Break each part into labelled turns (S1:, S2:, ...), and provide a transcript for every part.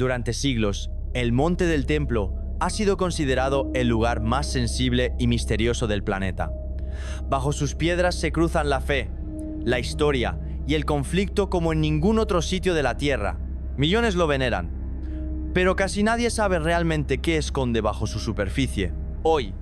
S1: Durante siglos, el Monte del Templo ha sido considerado el lugar más sensible y misterioso del planeta. Bajo sus piedras se cruzan la fe, la historia y el conflicto como en ningún otro sitio de la Tierra. Millones lo veneran, pero casi nadie sabe realmente qué esconde bajo su superficie. Hoy,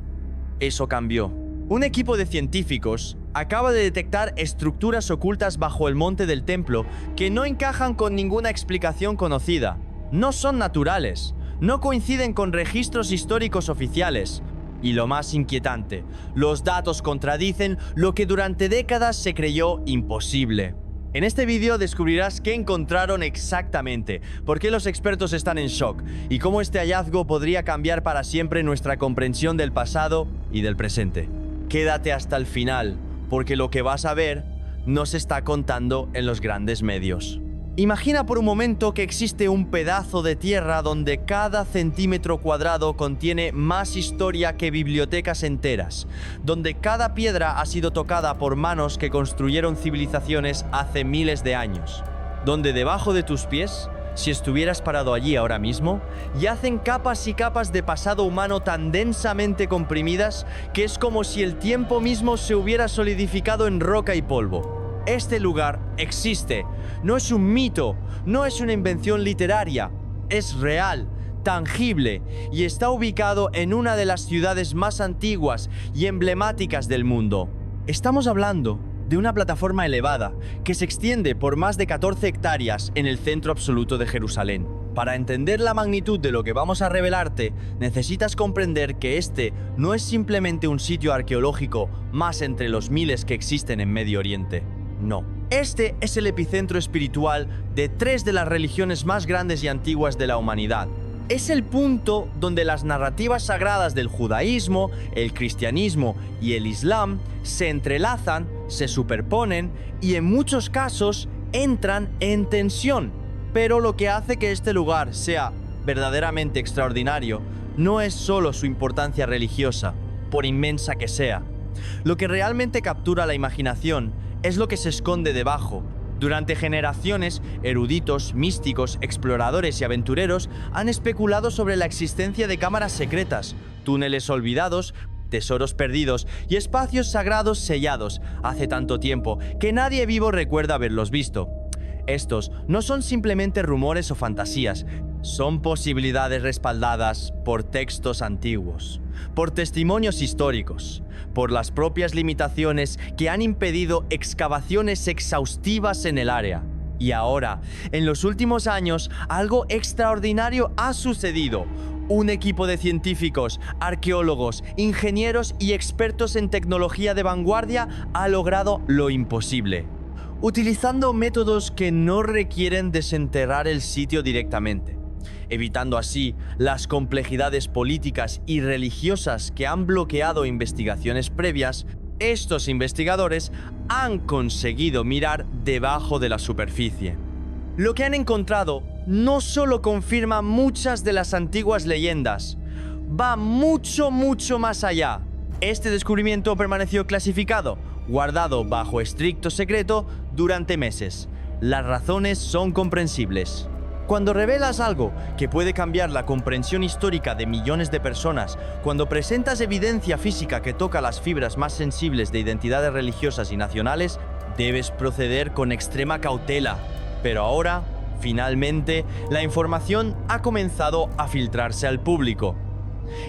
S1: eso cambió. Un equipo de científicos acaba de detectar estructuras ocultas bajo el Monte del Templo que no encajan con ninguna explicación conocida. No son naturales, no coinciden con registros históricos oficiales. Y lo más inquietante, los datos contradicen lo que durante décadas se creyó imposible. En este vídeo descubrirás qué encontraron exactamente, por qué los expertos están en shock y cómo este hallazgo podría cambiar para siempre nuestra comprensión del pasado y del presente. Quédate hasta el final, porque lo que vas a ver no se está contando en los grandes medios. Imagina por un momento que existe un pedazo de tierra donde cada centímetro cuadrado contiene más historia que bibliotecas enteras, donde cada piedra ha sido tocada por manos que construyeron civilizaciones hace miles de años, donde debajo de tus pies, si estuvieras parado allí ahora mismo, yacen capas y capas de pasado humano tan densamente comprimidas que es como si el tiempo mismo se hubiera solidificado en roca y polvo. Este lugar existe, no es un mito, no es una invención literaria, es real, tangible y está ubicado en una de las ciudades más antiguas y emblemáticas del mundo. Estamos hablando de una plataforma elevada que se extiende por más de 14 hectáreas en el centro absoluto de Jerusalén. Para entender la magnitud de lo que vamos a revelarte, necesitas comprender que este no es simplemente un sitio arqueológico más entre los miles que existen en Medio Oriente. No. Este es el epicentro espiritual de tres de las religiones más grandes y antiguas de la humanidad. Es el punto donde las narrativas sagradas del judaísmo, el cristianismo y el islam se entrelazan, se superponen y en muchos casos entran en tensión. Pero lo que hace que este lugar sea verdaderamente extraordinario no es solo su importancia religiosa, por inmensa que sea. Lo que realmente captura la imaginación es lo que se esconde debajo. Durante generaciones, eruditos, místicos, exploradores y aventureros han especulado sobre la existencia de cámaras secretas, túneles olvidados, tesoros perdidos y espacios sagrados sellados hace tanto tiempo que nadie vivo recuerda haberlos visto. Estos no son simplemente rumores o fantasías, son posibilidades respaldadas por textos antiguos, por testimonios históricos, por las propias limitaciones que han impedido excavaciones exhaustivas en el área. Y ahora, en los últimos años, algo extraordinario ha sucedido. Un equipo de científicos, arqueólogos, ingenieros y expertos en tecnología de vanguardia ha logrado lo imposible, utilizando métodos que no requieren desenterrar el sitio directamente, evitando así las complejidades políticas y religiosas que han bloqueado investigaciones previas. Estos investigadores han conseguido mirar debajo de la superficie. Lo que han encontrado no solo confirma muchas de las antiguas leyendas, va mucho más allá. Este descubrimiento permaneció clasificado, guardado bajo estricto secreto durante meses. Las razones son comprensibles. Cuando revelas algo que puede cambiar la comprensión histórica de millones de personas, cuando presentas evidencia física que toca las fibras más sensibles de identidades religiosas y nacionales, debes proceder con extrema cautela. Pero ahora, finalmente, la información ha comenzado a filtrarse al público.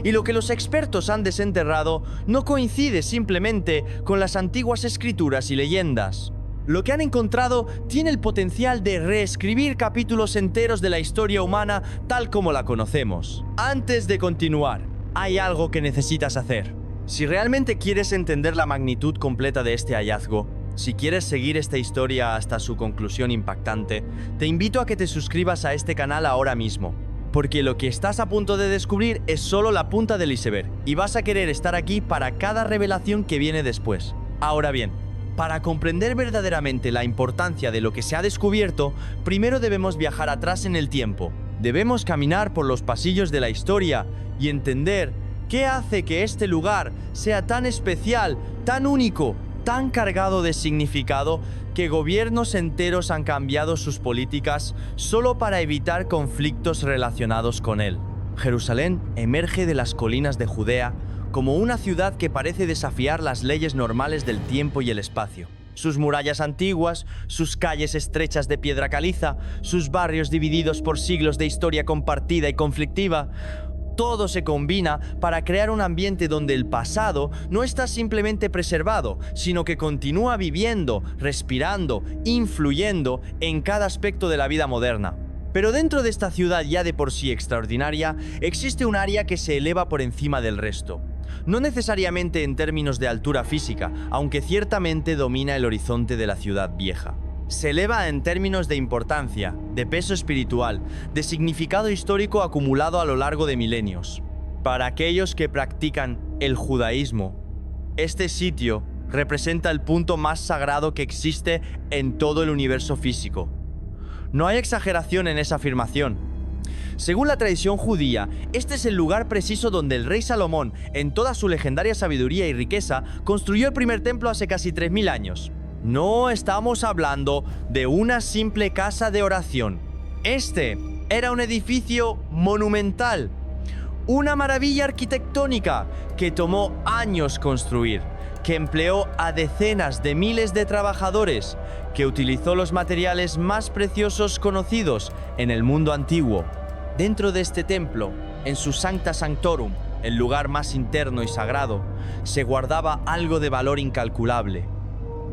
S1: Y lo que los expertos han desenterrado no coincide simplemente con las antiguas escrituras y leyendas. Lo que han encontrado tiene el potencial de reescribir capítulos enteros de la historia humana tal como la conocemos. Antes de continuar, hay algo que necesitas hacer. Si realmente quieres entender la magnitud completa de este hallazgo, si quieres seguir esta historia hasta su conclusión impactante, te invito a que te suscribas a este canal ahora mismo. Porque lo que estás a punto de descubrir es solo la punta del iceberg y vas a querer estar aquí para cada revelación que viene después. Ahora bien, para comprender verdaderamente la importancia de lo que se ha descubierto, primero debemos viajar atrás en el tiempo. Debemos caminar por los pasillos de la historia y entender qué hace que este lugar sea tan especial, tan único tan cargado de significado que gobiernos enteros han cambiado sus políticas solo para evitar conflictos relacionados con él. Jerusalén emerge de las colinas de Judea como una ciudad que parece desafiar las leyes normales del tiempo y el espacio. Sus murallas antiguas, sus calles estrechas de piedra caliza, sus barrios divididos por siglos de historia compartida y conflictiva, todo se combina para crear un ambiente donde el pasado no está simplemente preservado, sino que continúa viviendo, respirando, influyendo en cada aspecto de la vida moderna. Pero dentro de esta ciudad ya de por sí extraordinaria, existe un área que se eleva por encima del resto. No necesariamente en términos de altura física, aunque ciertamente domina el horizonte de la ciudad vieja. Se eleva en términos de importancia, de peso espiritual, de significado histórico acumulado a lo largo de milenios. Para aquellos que practican el judaísmo, este sitio representa el punto más sagrado que existe en todo el universo físico. No hay exageración en esa afirmación. Según la tradición judía, este es el lugar preciso donde el rey Salomón, en toda su legendaria sabiduría y riqueza, construyó el primer templo hace casi 3000 años. No estamos hablando de una simple casa de oración. Este era un edificio monumental, una maravilla arquitectónica que tomó años construir, que empleó a decenas de miles de trabajadores, que utilizó los materiales más preciosos conocidos en el mundo antiguo. Dentro de este templo, en su Sancta Sanctorum, el lugar más interno y sagrado, se guardaba algo de valor incalculable: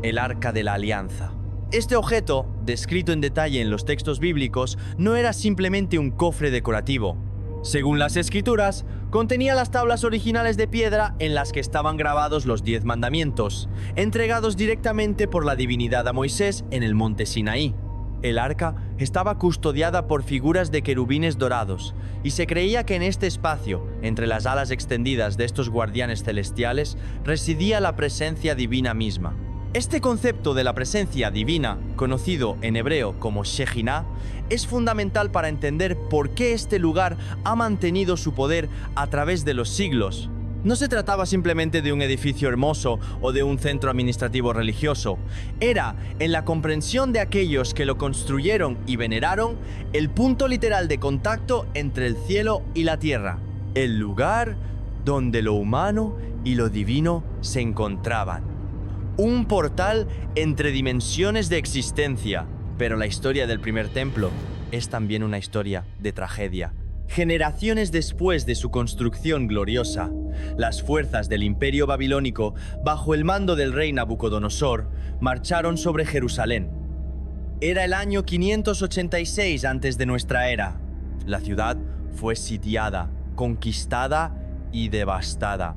S1: el Arca de la Alianza. Este objeto, descrito en detalle en los textos bíblicos, no era simplemente un cofre decorativo. Según las escrituras, contenía las tablas originales de piedra en las que estaban grabados los 10 mandamientos, entregados directamente por la divinidad a Moisés en el monte Sinaí. El arca estaba custodiada por figuras de querubines dorados, y se creía que en este espacio, entre las alas extendidas de estos guardianes celestiales, residía la presencia divina misma. Este concepto de la presencia divina, conocido en hebreo como Shejinah, es fundamental para entender por qué este lugar ha mantenido su poder a través de los siglos. No se trataba simplemente de un edificio hermoso o de un centro administrativo religioso. Era, en la comprensión de aquellos que lo construyeron y veneraron, el punto literal de contacto entre el cielo y la tierra. El lugar donde lo humano y lo divino se encontraban. Un portal entre dimensiones de existencia. Pero la historia del primer templo es también una historia de tragedia. Generaciones después de su construcción gloriosa, las fuerzas del Imperio Babilónico, bajo el mando del rey Nabucodonosor, marcharon sobre Jerusalén. Era el año 586 antes de nuestra era. La ciudad fue sitiada, conquistada y devastada.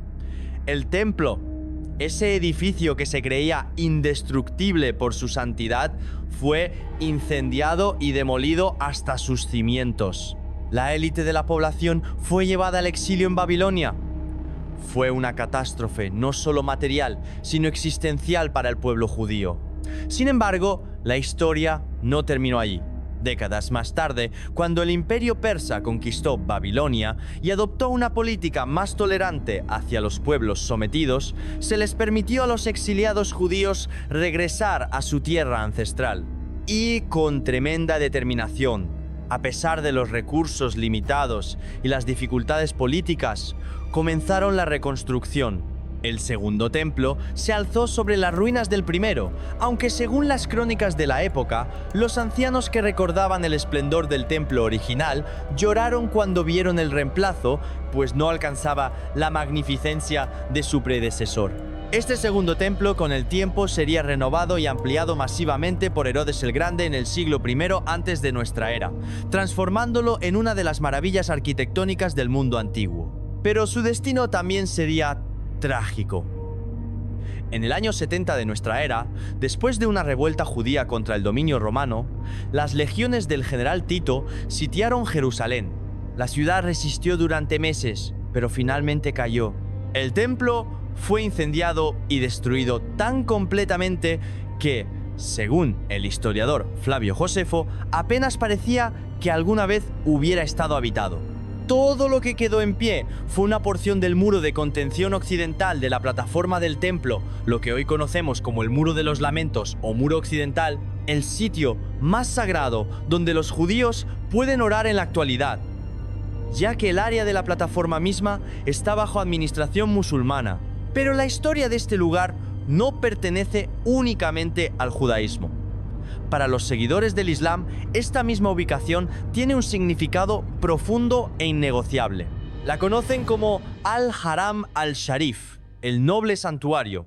S1: El templo, ese edificio que se creía indestructible por su santidad, fue incendiado y demolido hasta sus cimientos. La élite de la población fue llevada al exilio en Babilonia. Fue una catástrofe no solo material, sino existencial para el pueblo judío. Sin embargo, la historia no terminó allí. Décadas más tarde, cuando el imperio persa conquistó Babilonia y adoptó una política más tolerante hacia los pueblos sometidos, se les permitió a los exiliados judíos regresar a su tierra ancestral. Y con tremenda determinación, a pesar de los recursos limitados y las dificultades políticas, comenzaron la reconstrucción. El segundo templo se alzó sobre las ruinas del primero, aunque según las crónicas de la época, los ancianos que recordaban el esplendor del templo original lloraron cuando vieron el reemplazo, pues no alcanzaba la magnificencia de su predecesor. Este segundo templo con el tiempo sería renovado y ampliado masivamente por Herodes el Grande en el siglo I antes de nuestra era, transformándolo en una de las maravillas arquitectónicas del mundo antiguo. Pero su destino también sería trágico. En el año 70 de nuestra era, después de una revuelta judía contra el dominio romano, las legiones del general Tito sitiaron Jerusalén. La ciudad resistió durante meses, pero finalmente cayó. El templo fue incendiado y destruido tan completamente que, según el historiador Flavio Josefo, apenas parecía que alguna vez hubiera estado habitado. Todo lo que quedó en pie fue una porción del muro de contención occidental de la plataforma del templo, lo que hoy conocemos como el Muro de los Lamentos o Muro Occidental, el sitio más sagrado donde los judíos pueden orar en la actualidad, ya que el área de la plataforma misma está bajo administración musulmana. Pero la historia de este lugar no pertenece únicamente al judaísmo. Para los seguidores del Islam, esta misma ubicación tiene un significado profundo e innegociable. La conocen como Al-Haram al-Sharif, el noble santuario.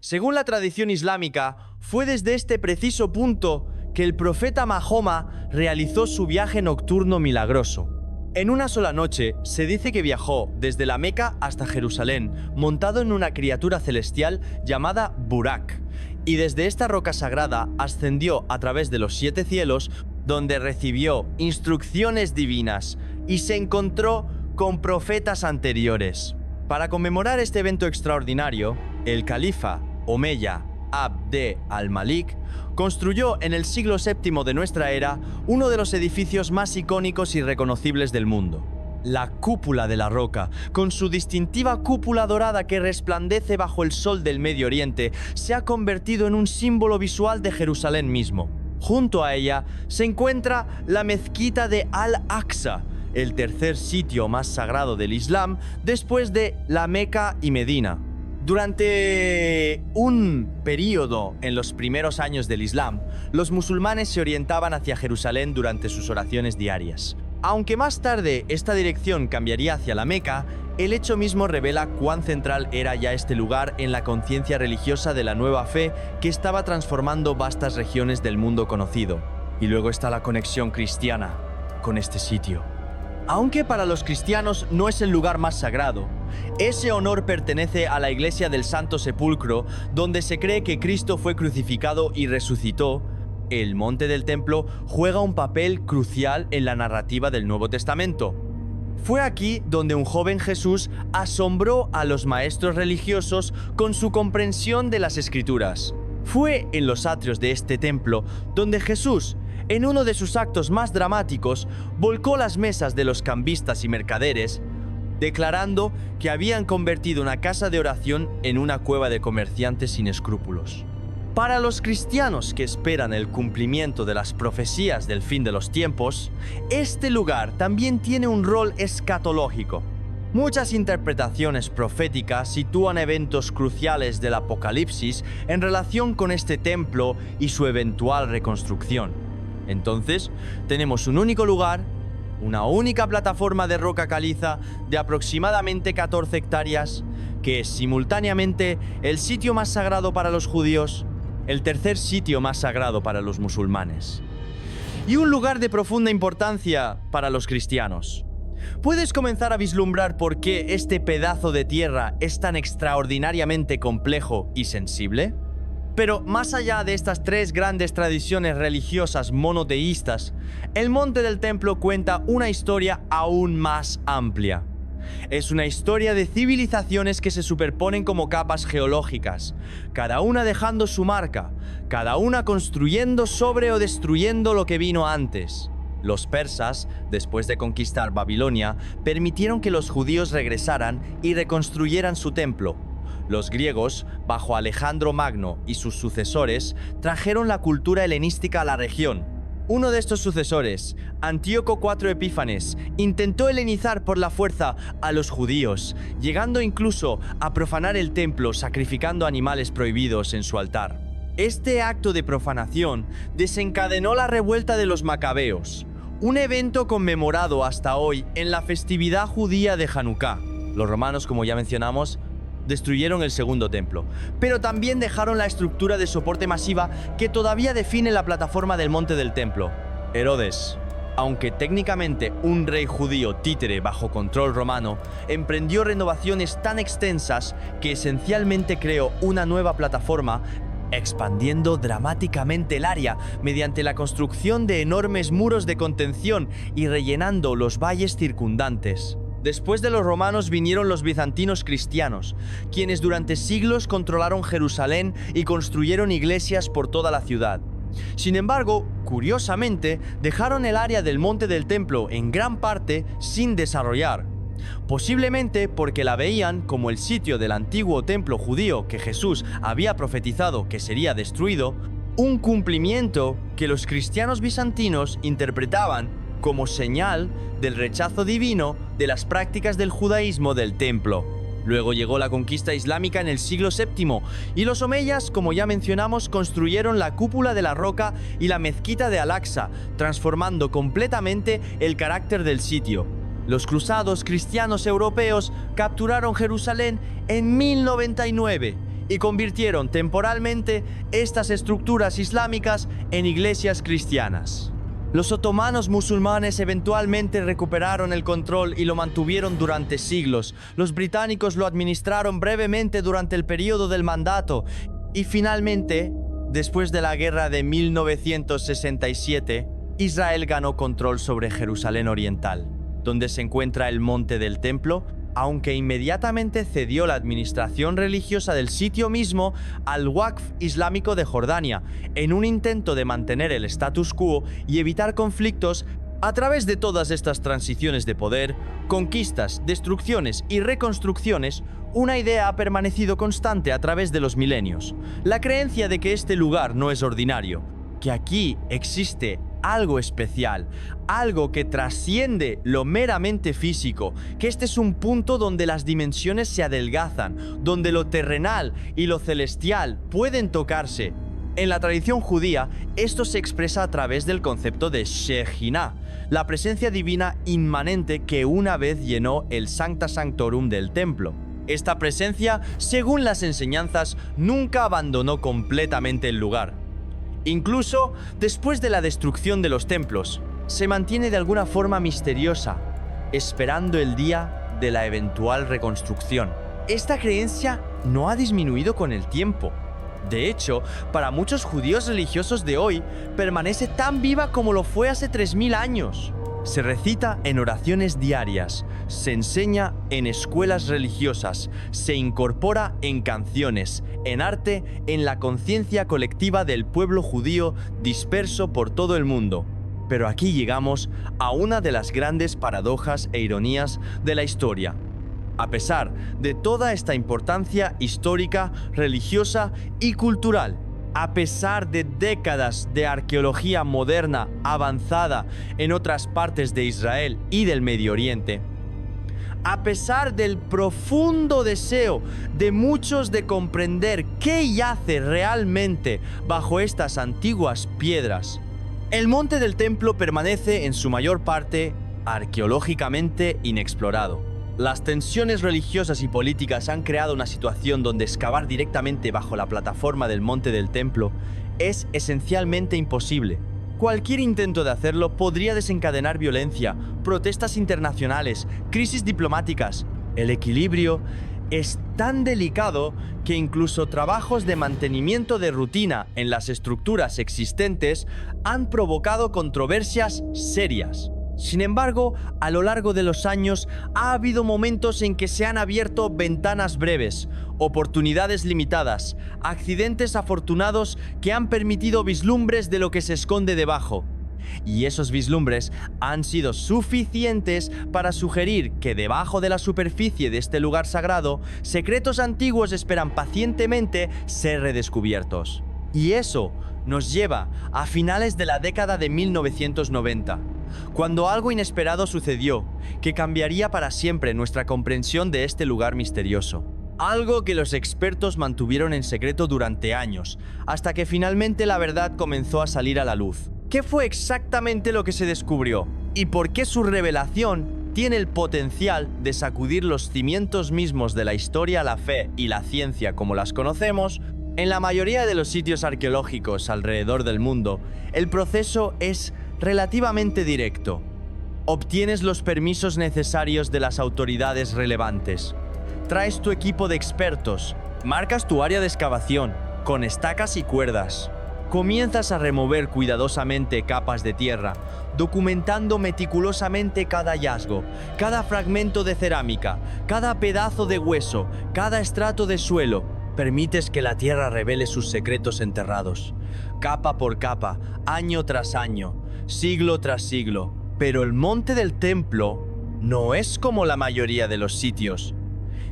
S1: Según la tradición islámica, fue desde este preciso punto que el profeta Mahoma realizó su viaje nocturno milagroso. En una sola noche, se dice que viajó desde la Meca hasta Jerusalén, montado en una criatura celestial llamada Burak, y desde esta roca sagrada ascendió a través de los 7 cielos, donde recibió instrucciones divinas y se encontró con profetas anteriores. Para conmemorar este evento extraordinario, el califa Omeya Abd al-Malik construyó en el siglo VII de nuestra era uno de los edificios más icónicos y reconocibles del mundo. La Cúpula de la Roca, con su distintiva cúpula dorada que resplandece bajo el sol del Medio Oriente, se ha convertido en un símbolo visual de Jerusalén mismo. Junto a ella se encuentra la mezquita de Al-Aqsa, el tercer sitio más sagrado del Islam después de la Meca y Medina. Durante un periodo en los primeros años del Islam, los musulmanes se orientaban hacia Jerusalén durante sus oraciones diarias. Aunque más tarde esta dirección cambiaría hacia la Meca, el hecho mismo revela cuán central era ya este lugar en la conciencia religiosa de la nueva fe que estaba transformando vastas regiones del mundo conocido. Y luego está la conexión cristiana con este sitio. Aunque para los cristianos no es el lugar más sagrado, ese honor pertenece a la Iglesia del Santo Sepulcro, donde se cree que Cristo fue crucificado y resucitó. El monte del templo juega un papel crucial en la narrativa del Nuevo Testamento. Fue aquí donde un joven Jesús asombró a los maestros religiosos con su comprensión de las Escrituras. Fue en los atrios de este templo donde Jesús, en uno de sus actos más dramáticos, volcó las mesas de los cambistas y mercaderes, declarando que habían convertido una casa de oración en una cueva de comerciantes sin escrúpulos. Para los cristianos que esperan el cumplimiento de las profecías del fin de los tiempos, este lugar también tiene un rol escatológico. Muchas interpretaciones proféticas sitúan eventos cruciales del Apocalipsis en relación con este templo y su eventual reconstrucción. Entonces, tenemos un único lugar, una única plataforma de roca caliza de aproximadamente 14 hectáreas, que es simultáneamente el sitio más sagrado para los judíos, el tercer sitio más sagrado para los musulmanes, y un lugar de profunda importancia para los cristianos. ¿Puedes comenzar a vislumbrar por qué este pedazo de tierra es tan extraordinariamente complejo y sensible? Pero más allá de estas 3 grandes tradiciones religiosas monoteístas, el Monte del Templo cuenta una historia aún más amplia. Es una historia de civilizaciones que se superponen como capas geológicas, cada una dejando su marca, cada una construyendo sobre o destruyendo lo que vino antes. Los persas, después de conquistar Babilonia, permitieron que los judíos regresaran y reconstruyeran su templo. Los griegos, bajo Alejandro Magno y sus sucesores, trajeron la cultura helenística a la región. Uno de estos sucesores, Antíoco IV Epífanes, intentó helenizar por la fuerza a los judíos, llegando incluso a profanar el templo sacrificando animales prohibidos en su altar. Este acto de profanación desencadenó la revuelta de los macabeos, un evento conmemorado hasta hoy en la festividad judía de Hanukkah. Los romanos, como ya mencionamos, destruyeron el segundo templo, pero también dejaron la estructura de soporte masiva que todavía define la plataforma del monte del templo. Herodes, aunque técnicamente un rey judío títere bajo control romano, emprendió renovaciones tan extensas que esencialmente creó una nueva plataforma, expandiendo dramáticamente el área mediante la construcción de enormes muros de contención y rellenando los valles circundantes. Después de los romanos vinieron los bizantinos cristianos, quienes durante siglos controlaron Jerusalén y construyeron iglesias por toda la ciudad. Sin embargo, curiosamente, dejaron el área del Monte del Templo en gran parte sin desarrollar. Posiblemente porque la veían como el sitio del antiguo templo judío que Jesús había profetizado que sería destruido, un cumplimiento que los cristianos bizantinos interpretaban como señal del rechazo divino de las prácticas del judaísmo del templo. Luego llegó la conquista islámica en el siglo VII y los omeyas, como ya mencionamos, construyeron la cúpula de la roca y la mezquita de Al-Aqsa, transformando completamente el carácter del sitio. Los cruzados cristianos europeos capturaron Jerusalén en 1099 y convirtieron temporalmente estas estructuras islámicas en iglesias cristianas. Los otomanos musulmanes eventualmente recuperaron el control y lo mantuvieron durante siglos. Los británicos lo administraron brevemente durante el periodo del mandato y finalmente, después de la guerra de 1967, Israel ganó control sobre Jerusalén Oriental, donde se encuentra el Monte del Templo, aunque inmediatamente cedió la administración religiosa del sitio mismo al Waqf Islámico de Jordania, en un intento de mantener el status quo y evitar conflictos. A través de todas estas transiciones de poder, conquistas, destrucciones y reconstrucciones, una idea ha permanecido constante a través de los milenios: la creencia de que este lugar no es ordinario, que aquí existe algo especial, algo que trasciende lo meramente físico, que este es un punto donde las dimensiones se adelgazan, donde lo terrenal y lo celestial pueden tocarse. En la tradición judía, esto se expresa a través del concepto de Shejinah, la presencia divina inmanente que una vez llenó el Sancta Sanctorum del templo. Esta presencia, según las enseñanzas, nunca abandonó completamente el lugar. Incluso después de la destrucción de los templos, se mantiene de alguna forma misteriosa, esperando el día de la eventual reconstrucción. Esta creencia no ha disminuido con el tiempo. De hecho, para muchos judíos religiosos de hoy, permanece tan viva como lo fue hace 3000 años. Se recita en oraciones diarias, se enseña en escuelas religiosas, se incorpora en canciones, en arte, en la conciencia colectiva del pueblo judío disperso por todo el mundo. Pero aquí llegamos a una de las grandes paradojas e ironías de la historia. A pesar de toda esta importancia histórica, religiosa y cultural, a pesar de décadas de arqueología moderna avanzada en otras partes de Israel y del Medio Oriente, a pesar del profundo deseo de muchos de comprender qué yace realmente bajo estas antiguas piedras, el Monte del Templo permanece en su mayor parte arqueológicamente inexplorado. Las tensiones religiosas y políticas han creado una situación donde excavar directamente bajo la plataforma del Monte del Templo es esencialmente imposible. Cualquier intento de hacerlo podría desencadenar violencia, protestas internacionales, crisis diplomáticas. El equilibrio es tan delicado que incluso trabajos de mantenimiento de rutina en las estructuras existentes han provocado controversias serias. Sin embargo, a lo largo de los años ha habido momentos en que se han abierto ventanas breves, oportunidades limitadas, accidentes afortunados que han permitido vislumbres de lo que se esconde debajo. Y esos vislumbres han sido suficientes para sugerir que debajo de la superficie de este lugar sagrado, secretos antiguos esperan pacientemente ser redescubiertos. Y eso nos lleva a finales de la década de 1990, cuando algo inesperado sucedió que cambiaría para siempre nuestra comprensión de este lugar misterioso. Algo que los expertos mantuvieron en secreto durante años, hasta que finalmente la verdad comenzó a salir a la luz. ¿Qué fue exactamente lo que se descubrió? ¿Y por qué su revelación tiene el potencial de sacudir los cimientos mismos de la historia, la fe y la ciencia como las conocemos? En la mayoría de los sitios arqueológicos alrededor del mundo, el proceso es relativamente directo. Obtienes los permisos necesarios de las autoridades relevantes. Traes tu equipo de expertos. Marcas tu área de excavación con estacas y cuerdas. Comienzas a remover cuidadosamente capas de tierra, documentando meticulosamente cada hallazgo, cada fragmento de cerámica, cada pedazo de hueso, cada estrato de suelo. permites que la tierra revele sus secretos enterrados, capa por capa, año tras año, siglo tras siglo. Pero el monte del templo no es como la mayoría de los sitios.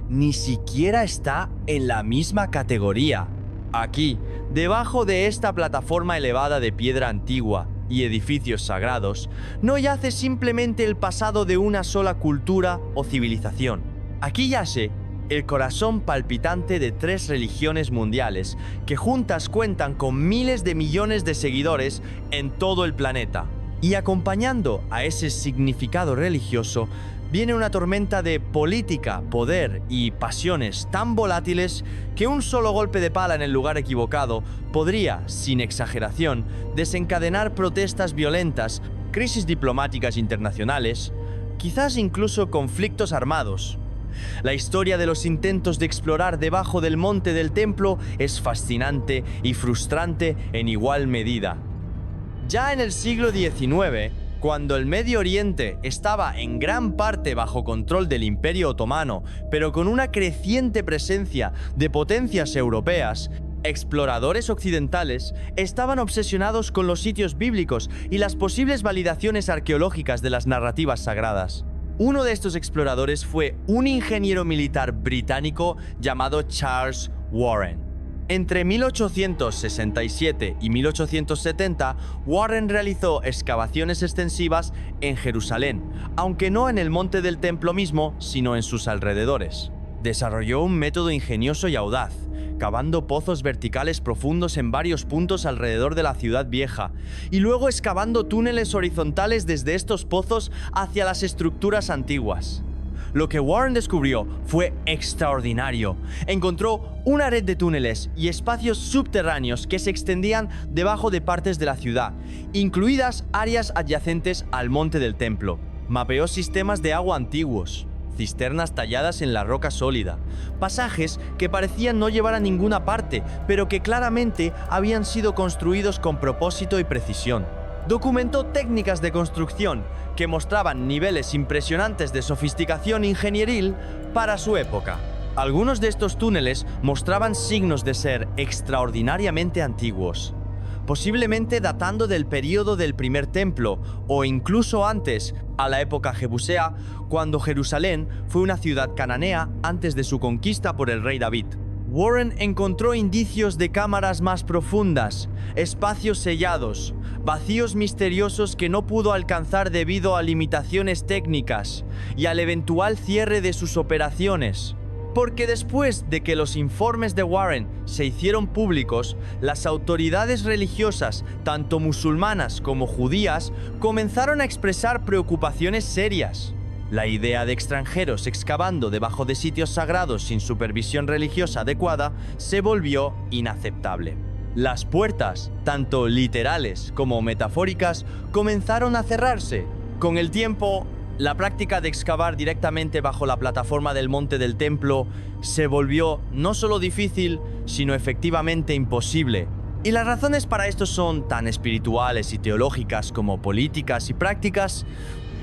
S1: Ni siquiera está en la misma categoría. Aquí, debajo de esta plataforma elevada de piedra antigua y edificios sagrados, no yace simplemente el pasado de una sola cultura o civilización. Aquí yace el corazón palpitante de 3 religiones mundiales que juntas cuentan con miles de millones de seguidores en todo el planeta. Y acompañando a ese significado religioso, viene una tormenta de política, poder y pasiones tan volátiles que un solo golpe de pala en el lugar equivocado podría, sin exageración, desencadenar protestas violentas, crisis diplomáticas internacionales, quizás incluso conflictos armados. La historia de los intentos de explorar debajo del monte del templo es fascinante y frustrante en igual medida. Ya en el siglo XIX, cuando el Medio Oriente estaba en gran parte bajo control del Imperio Otomano, pero con una creciente presencia de potencias europeas, exploradores occidentales estaban obsesionados con los sitios bíblicos y las posibles validaciones arqueológicas de las narrativas sagradas. Uno de estos exploradores fue un ingeniero militar británico llamado Charles Warren. Entre 1867 y 1870, Warren realizó excavaciones extensivas en Jerusalén, aunque no en el monte del templo mismo, sino en sus alrededores. Desarrolló un método ingenioso y audaz, cavando pozos verticales profundos en varios puntos alrededor de la ciudad vieja, y luego excavando túneles horizontales desde estos pozos hacia las estructuras antiguas. Lo que Warren descubrió fue extraordinario. Encontró una red de túneles y espacios subterráneos que se extendían debajo de partes de la ciudad, incluidas áreas adyacentes al monte del templo. Mapeó sistemas de agua antiguos, cisternas talladas en la roca sólida, pasajes que parecían no llevar a ninguna parte, pero que claramente habían sido construidos con propósito y precisión. Documentó técnicas de construcción que mostraban niveles impresionantes de sofisticación ingenieril para su época. Algunos de estos túneles mostraban signos de ser extraordinariamente antiguos, posiblemente datando del período del primer templo o incluso antes, a la época jebusea, cuando Jerusalén fue una ciudad cananea antes de su conquista por el rey David. Warren encontró indicios de cámaras más profundas, espacios sellados, vacíos misteriosos que no pudo alcanzar debido a limitaciones técnicas y al eventual cierre de sus operaciones. Porque después de que los informes de Warren se hicieron públicos, las autoridades religiosas, tanto musulmanas como judías, comenzaron a expresar preocupaciones serias. La idea de extranjeros excavando debajo de sitios sagrados sin supervisión religiosa adecuada se volvió inaceptable. Las puertas, tanto literales como metafóricas, comenzaron a cerrarse. Con el tiempo, la práctica de excavar directamente bajo la plataforma del monte del templo se volvió no solo difícil, sino efectivamente imposible. Y las razones para esto son tan espirituales y teológicas como políticas y prácticas.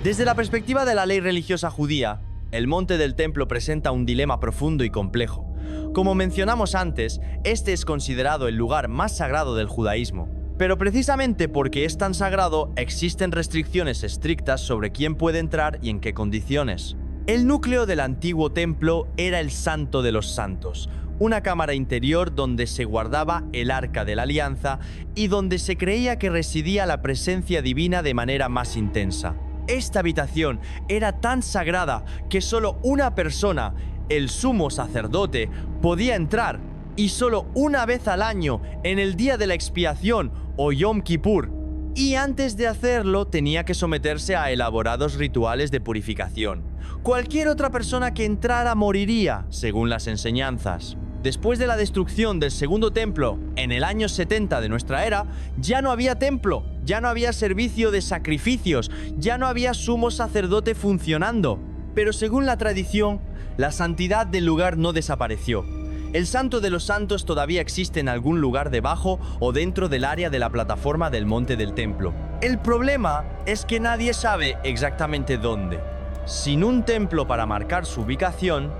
S1: Desde la perspectiva de la ley religiosa judía, el monte del templo presenta un dilema profundo y complejo. Como mencionamos antes, este es considerado el lugar más sagrado del judaísmo. Pero precisamente porque es tan sagrado, existen restricciones estrictas sobre quién puede entrar y en qué condiciones. El núcleo del antiguo templo era el Santo de los Santos, una cámara interior donde se guardaba el Arca de la Alianza y donde se creía que residía la presencia divina de manera más intensa. Esta habitación era tan sagrada que solo una persona, el sumo sacerdote, podía entrar, y solo una vez al año, en el día de la expiación o Yom Kippur. Y antes de hacerlo tenía que someterse a elaborados rituales de purificación. Cualquier otra persona que entrara moriría, según las enseñanzas. Después de la destrucción del segundo templo, en el año 70 de nuestra era, ya no había templo, ya no había servicio de sacrificios, ya no había sumo sacerdote funcionando. Pero según la tradición, la santidad del lugar no desapareció. El Santo de los Santos todavía existe en algún lugar debajo o dentro del área de la plataforma del monte del templo. El problema es que nadie sabe exactamente dónde. Sin un templo para marcar su ubicación,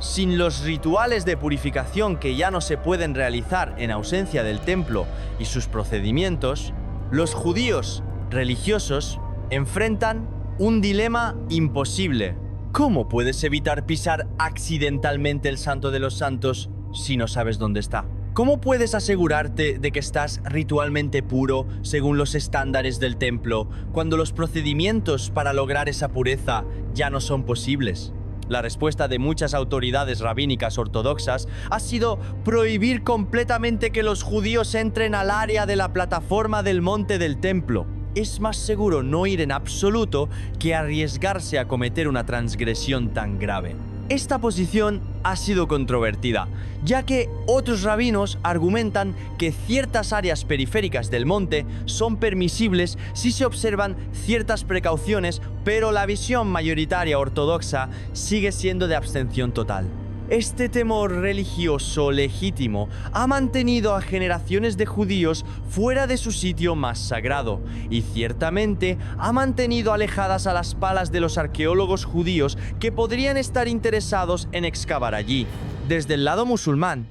S1: Sin los rituales de purificación que ya no se pueden realizar en ausencia del templo y sus procedimientos, los judíos religiosos enfrentan un dilema imposible. ¿Cómo puedes evitar pisar accidentalmente el Santo de los Santos si no sabes dónde está? ¿Cómo puedes asegurarte de que estás ritualmente puro según los estándares del templo cuando los procedimientos para lograr esa pureza ya no son posibles? La respuesta de muchas autoridades rabínicas ortodoxas ha sido prohibir completamente que los judíos entren al área de la plataforma del monte del templo. Es más seguro no ir en absoluto que arriesgarse a cometer una transgresión tan grave. Esta posición ha sido controvertida, ya que otros rabinos argumentan que ciertas áreas periféricas del monte son permisibles si se observan ciertas precauciones, pero la visión mayoritaria ortodoxa sigue siendo de abstención total. Este temor religioso legítimo ha mantenido a generaciones de judíos fuera de su sitio más sagrado y ciertamente ha mantenido alejadas a las palas de los arqueólogos judíos que podrían estar interesados en excavar allí. Desde el lado musulmán,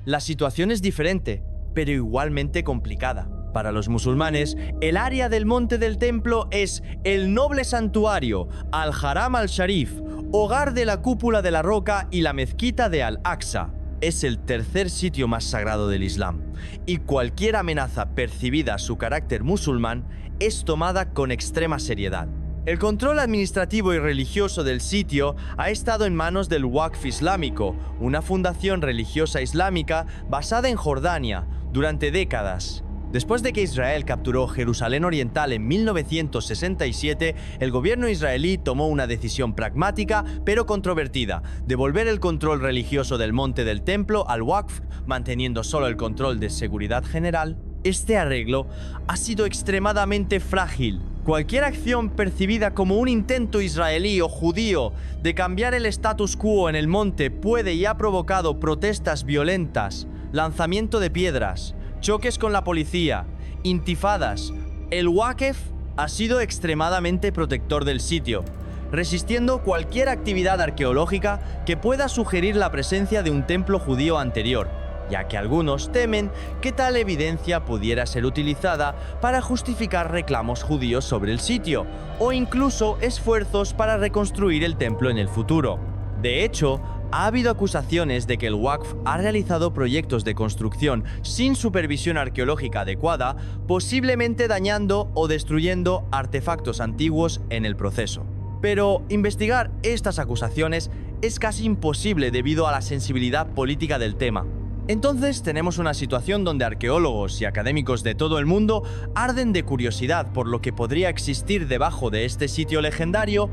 S1: la situación es diferente, pero igualmente complicada. Para los musulmanes, el área del monte del templo es el noble santuario, Al-Haram al-Sharif, hogar de la cúpula de la roca y la mezquita de Al-Aqsa. Es el tercer sitio más sagrado del Islam, y cualquier amenaza percibida a su carácter musulmán es tomada con extrema seriedad. El control administrativo y religioso del sitio ha estado en manos del Waqf Islámico, una fundación religiosa islámica basada en Jordania, durante décadas. Después de que Israel capturó Jerusalén Oriental en 1967, el gobierno israelí tomó una decisión pragmática pero controvertida: devolver el control religioso del monte del templo al Waqf, manteniendo solo el control de seguridad general. Este arreglo ha sido extremadamente frágil. Cualquier acción percibida como un intento israelí o judío de cambiar el status quo en el monte puede y ha provocado protestas violentas, lanzamiento de piedras, choques con la policía, intifadas. El Waqf ha sido extremadamente protector del sitio, resistiendo cualquier actividad arqueológica que pueda sugerir la presencia de un templo judío anterior, ya que algunos temen que tal evidencia pudiera ser utilizada para justificar reclamos judíos sobre el sitio, o incluso esfuerzos para reconstruir el templo en el futuro. De hecho, ha habido acusaciones de que el Waqf ha realizado proyectos de construcción sin supervisión arqueológica adecuada, posiblemente dañando o destruyendo artefactos antiguos en el proceso. Pero investigar estas acusaciones es casi imposible debido a la sensibilidad política del tema. Entonces tenemos una situación donde arqueólogos y académicos de todo el mundo arden de curiosidad por lo que podría existir debajo de este sitio legendario,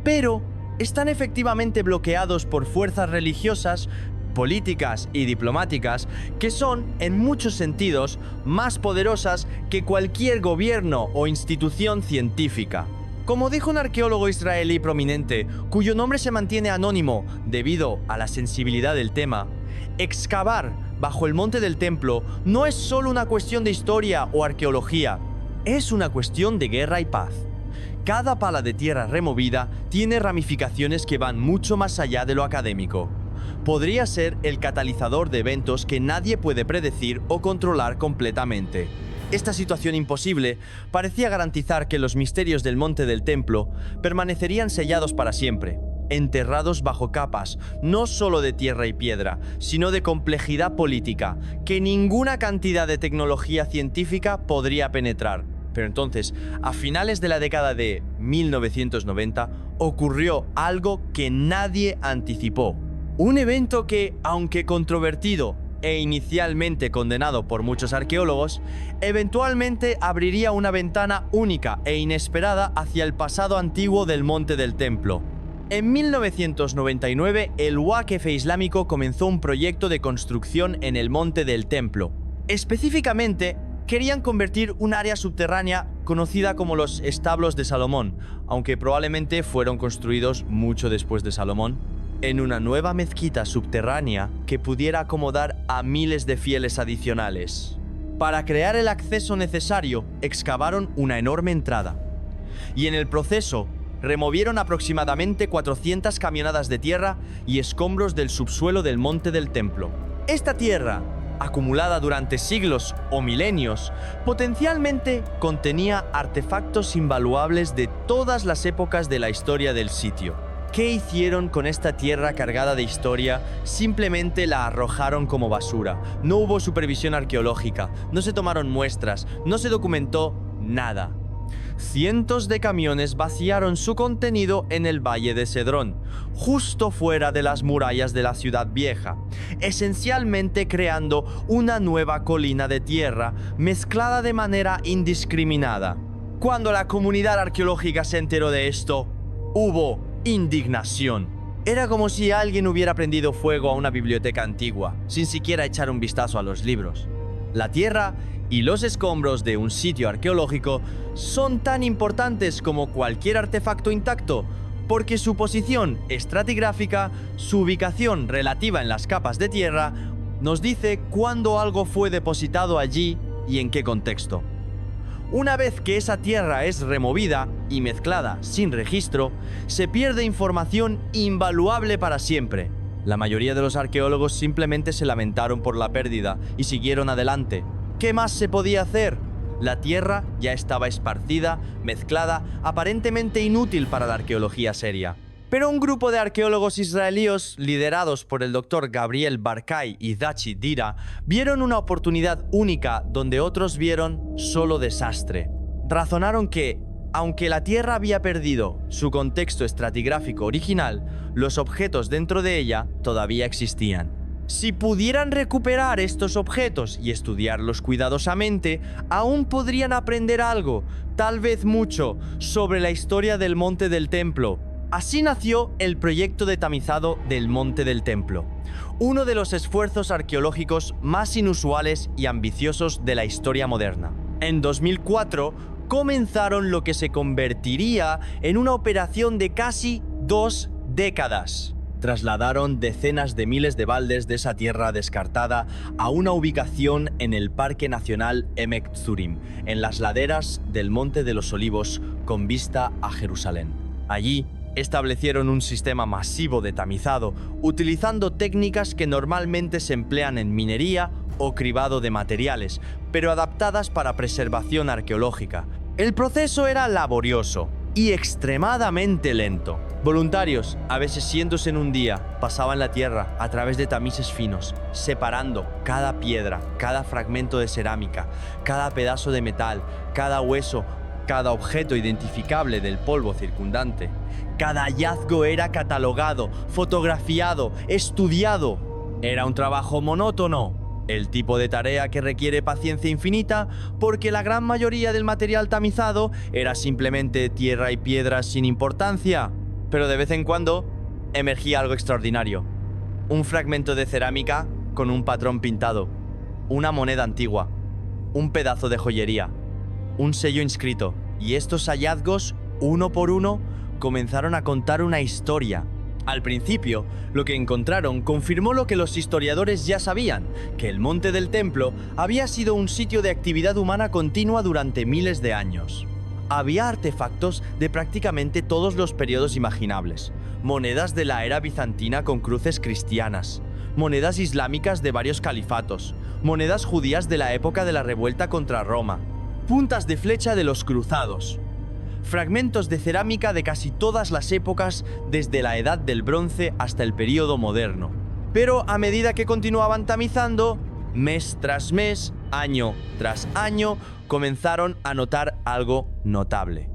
S1: pero están efectivamente bloqueados por fuerzas religiosas, políticas y diplomáticas que son, en muchos sentidos, más poderosas que cualquier gobierno o institución científica. Como dijo un arqueólogo israelí prominente, cuyo nombre se mantiene anónimo debido a la sensibilidad del tema, excavar bajo el monte del templo no es solo una cuestión de historia o arqueología, es una cuestión de guerra y paz. Cada pala de tierra removida tiene ramificaciones que van mucho más allá de lo académico. Podría ser el catalizador de eventos que nadie puede predecir o controlar completamente. Esta situación imposible parecía garantizar que los misterios del monte del templo permanecerían sellados para siempre, enterrados bajo capas no solo de tierra y piedra, sino de complejidad política que ninguna cantidad de tecnología científica podría penetrar. Pero entonces, a finales de la década de 1990, ocurrió algo que nadie anticipó. Un evento que, aunque controvertido e inicialmente condenado por muchos arqueólogos, eventualmente abriría una ventana única e inesperada hacia el pasado antiguo del monte del templo. En 1999, el Waqf Islámico comenzó un proyecto de construcción en el monte del templo. Específicamente, querían convertir un área subterránea conocida como los establos de Salomón, aunque probablemente fueron construidos mucho después de Salomón, en una nueva mezquita subterránea que pudiera acomodar a miles de fieles adicionales. Para crear el acceso necesario, excavaron una enorme entrada, y en el proceso removieron aproximadamente 400 camionadas de tierra y escombros del subsuelo del monte del templo. Esta tierra, acumulada durante siglos o milenios, potencialmente contenía artefactos invaluables de todas las épocas de la historia del sitio. ¿Qué hicieron con esta tierra cargada de historia? Simplemente la arrojaron como basura. No hubo supervisión arqueológica, no se tomaron muestras, no se documentó nada. Cientos de camiones vaciaron su contenido en el Valle de Cedrón, justo fuera de las murallas de la ciudad vieja, esencialmente creando una nueva colina de tierra mezclada de manera indiscriminada. Cuando la comunidad arqueológica se enteró de esto, hubo indignación. Era como si alguien hubiera prendido fuego a una biblioteca antigua, sin siquiera echar un vistazo a los libros. La tierra y los escombros de un sitio arqueológico son tan importantes como cualquier artefacto intacto, porque su posición estratigráfica, su ubicación relativa en las capas de tierra, nos dice cuándo algo fue depositado allí y en qué contexto. Una vez que esa tierra es removida y mezclada sin registro, se pierde información invaluable para siempre. La mayoría de los arqueólogos simplemente se lamentaron por la pérdida y siguieron adelante. ¿Qué más se podía hacer? La tierra ya estaba esparcida, mezclada, aparentemente inútil para la arqueología seria. Pero un grupo de arqueólogos israelíes, liderados por el Dr. Gabriel Barkay y Dachi Dira, vieron una oportunidad única donde otros vieron solo desastre. Razonaron que, aunque la Tierra había perdido su contexto estratigráfico original, los objetos dentro de ella todavía existían. Si pudieran recuperar estos objetos y estudiarlos cuidadosamente, aún podrían aprender algo, tal vez mucho, sobre la historia del Monte del Templo. Así nació el proyecto de tamizado del Monte del Templo, uno de los esfuerzos arqueológicos más inusuales y ambiciosos de la historia moderna. En 2004, comenzaron lo que se convertiría en una operación de casi 2 décadas. Trasladaron decenas de miles de baldes de esa tierra descartada a una ubicación en el Parque Nacional Emek Tzurim, en las laderas del Monte de los Olivos con vista a Jerusalén. Allí, establecieron un sistema masivo de tamizado, utilizando técnicas que normalmente se emplean en minería o cribado de materiales, pero adaptadas para preservación arqueológica. El proceso era laborioso y extremadamente lento. Voluntarios, a veces cientos en un día, pasaban la tierra a través de tamices finos, separando cada piedra, cada fragmento de cerámica, cada pedazo de metal, cada hueso, cada objeto identificable del polvo circundante. Cada hallazgo era catalogado, fotografiado, estudiado. Era un trabajo monótono, el tipo de tarea que requiere paciencia infinita, porque la gran mayoría del material tamizado era simplemente tierra y piedras sin importancia. Pero de vez en cuando emergía algo extraordinario. Un fragmento de cerámica con un patrón pintado, una moneda antigua, un pedazo de joyería, un sello inscrito. Y estos hallazgos, uno por uno, comenzaron a contar una historia. Al principio, lo que encontraron confirmó lo que los historiadores ya sabían, que el Monte del Templo había sido un sitio de actividad humana continua durante miles de años. Había artefactos de prácticamente todos los periodos imaginables. Monedas de la era bizantina con cruces cristianas, monedas islámicas de varios califatos, monedas judías de la época de la revuelta contra Roma, puntas de flecha de los cruzados, fragmentos de cerámica de casi todas las épocas desde la Edad del Bronce hasta el período moderno. Pero a medida que continuaban tamizando, mes tras mes, año tras año, comenzaron a notar algo notable.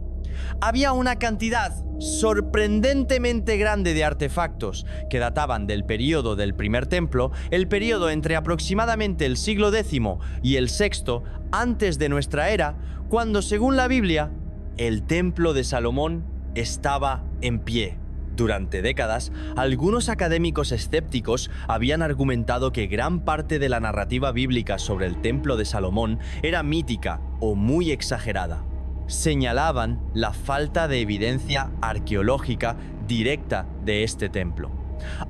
S1: Había una cantidad sorprendentemente grande de artefactos que databan del período del primer templo, el período entre aproximadamente el siglo X y el VI antes de nuestra era, cuando según la Biblia, el templo de Salomón estaba en pie. Durante décadas, algunos académicos escépticos habían argumentado que gran parte de la narrativa bíblica sobre el templo de Salomón era mítica o muy exagerada. Señalaban la falta de evidencia arqueológica directa de este templo.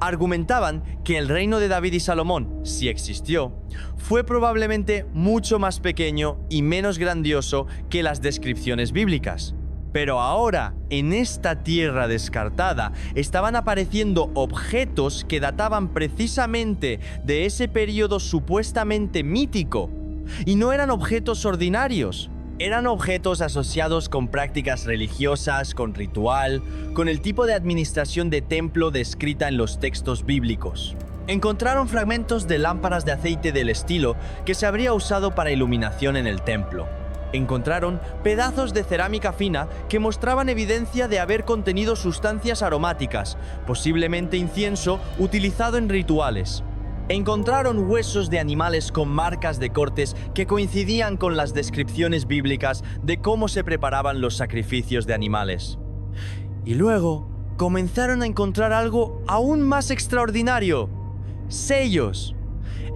S1: Argumentaban que el reino de David y Salomón, si existió, fue probablemente mucho más pequeño y menos grandioso que las descripciones bíblicas. Pero ahora, en esta tierra descartada, estaban apareciendo objetos que databan precisamente de ese periodo supuestamente mítico. Y no eran objetos ordinarios. Eran objetos asociados con prácticas religiosas, con ritual, con el tipo de administración de templo descrita en los textos bíblicos. Encontraron fragmentos de lámparas de aceite del estilo que se habría usado para iluminación en el templo. Encontraron pedazos de cerámica fina que mostraban evidencia de haber contenido sustancias aromáticas, posiblemente incienso utilizado en rituales. Encontraron huesos de animales con marcas de cortes que coincidían con las descripciones bíblicas de cómo se preparaban los sacrificios de animales. Y luego comenzaron a encontrar algo aún más extraordinario: sellos.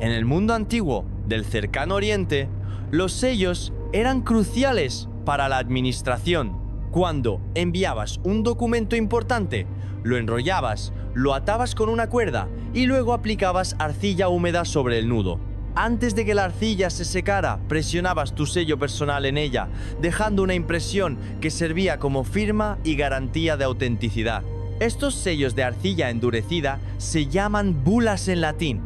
S1: En el mundo antiguo del cercano oriente, los sellos eran cruciales para la administración. Cuando enviabas un documento importante, lo enrollabas, lo atabas con una cuerda y luego aplicabas arcilla húmeda sobre el nudo. Antes de que la arcilla se secara, presionabas tu sello personal en ella, dejando una impresión que servía como firma y garantía de autenticidad. Estos sellos de arcilla endurecida se llaman bulas en latín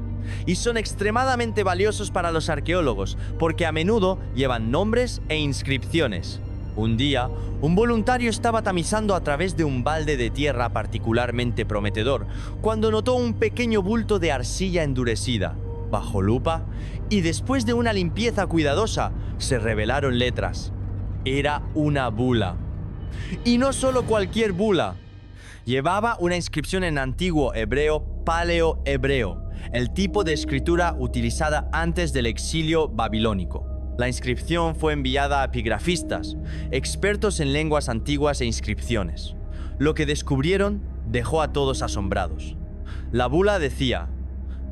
S1: y son extremadamente valiosos para los arqueólogos porque a menudo llevan nombres e inscripciones. Un día, un voluntario estaba tamizando a través de un balde de tierra particularmente prometedor cuando notó un pequeño bulto de arcilla endurecida. Bajo lupa, y después de una limpieza cuidadosa, se revelaron letras. Era una bula. Y no solo cualquier bula. Llevaba una inscripción en antiguo hebreo paleohebreo, el tipo de escritura utilizada antes del exilio babilónico. La inscripción fue enviada a epigrafistas, expertos en lenguas antiguas e inscripciones. Lo que descubrieron dejó a todos asombrados. La bula decía: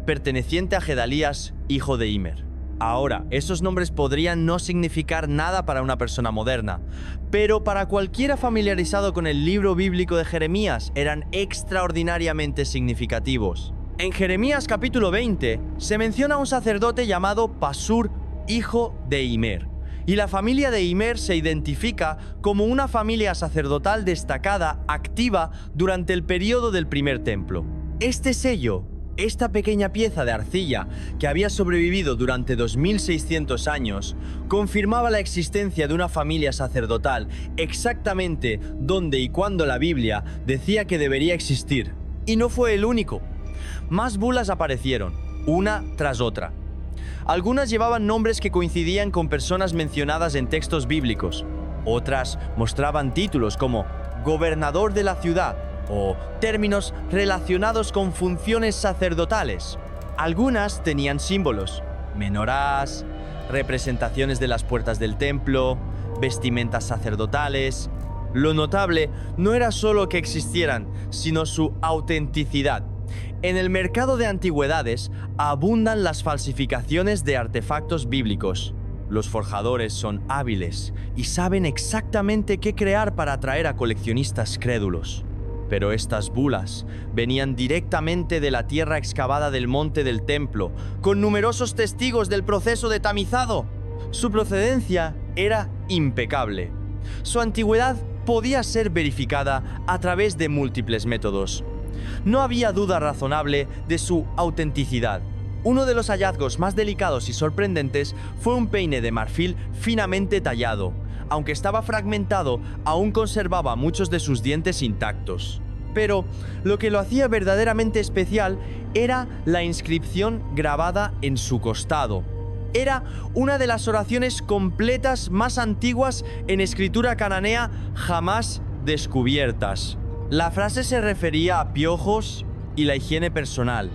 S1: perteneciente a Gedalías, hijo de Immer. Ahora, esos nombres podrían no significar nada para una persona moderna, pero para cualquiera familiarizado con el libro bíblico de Jeremías eran extraordinariamente significativos. En Jeremías capítulo 20 se menciona a un sacerdote llamado Pasur, hijo de Immer, y la familia de Immer se identifica como una familia sacerdotal destacada, activa durante el periodo del primer templo. Este sello, esta pequeña pieza de arcilla que había sobrevivido durante 2600 años, confirmaba la existencia de una familia sacerdotal exactamente donde y cuando la Biblia decía que debería existir. Y no fue el único. Más bulas aparecieron, una tras otra. Algunas llevaban nombres que coincidían con personas mencionadas en textos bíblicos. Otras mostraban títulos como gobernador de la ciudad o términos relacionados con funciones sacerdotales. Algunas tenían símbolos, menorás, representaciones de las puertas del templo, vestimentas sacerdotales. Lo notable no era solo que existieran, sino su autenticidad. En el mercado de antigüedades abundan las falsificaciones de artefactos bíblicos. Los forjadores son hábiles y saben exactamente qué crear para atraer a coleccionistas crédulos. Pero estas bulas venían directamente de la tierra excavada del monte del templo, con numerosos testigos del proceso de tamizado. Su procedencia era impecable. Su antigüedad podía ser verificada a través de múltiples métodos. No había duda razonable de su autenticidad. Uno de los hallazgos más delicados y sorprendentes fue un peine de marfil finamente tallado. Aunque estaba fragmentado, aún conservaba muchos de sus dientes intactos. Pero lo que lo hacía verdaderamente especial era la inscripción grabada en su costado. Era una de las oraciones completas más antiguas en escritura cananea jamás descubiertas. La frase se refería a piojos y la higiene personal,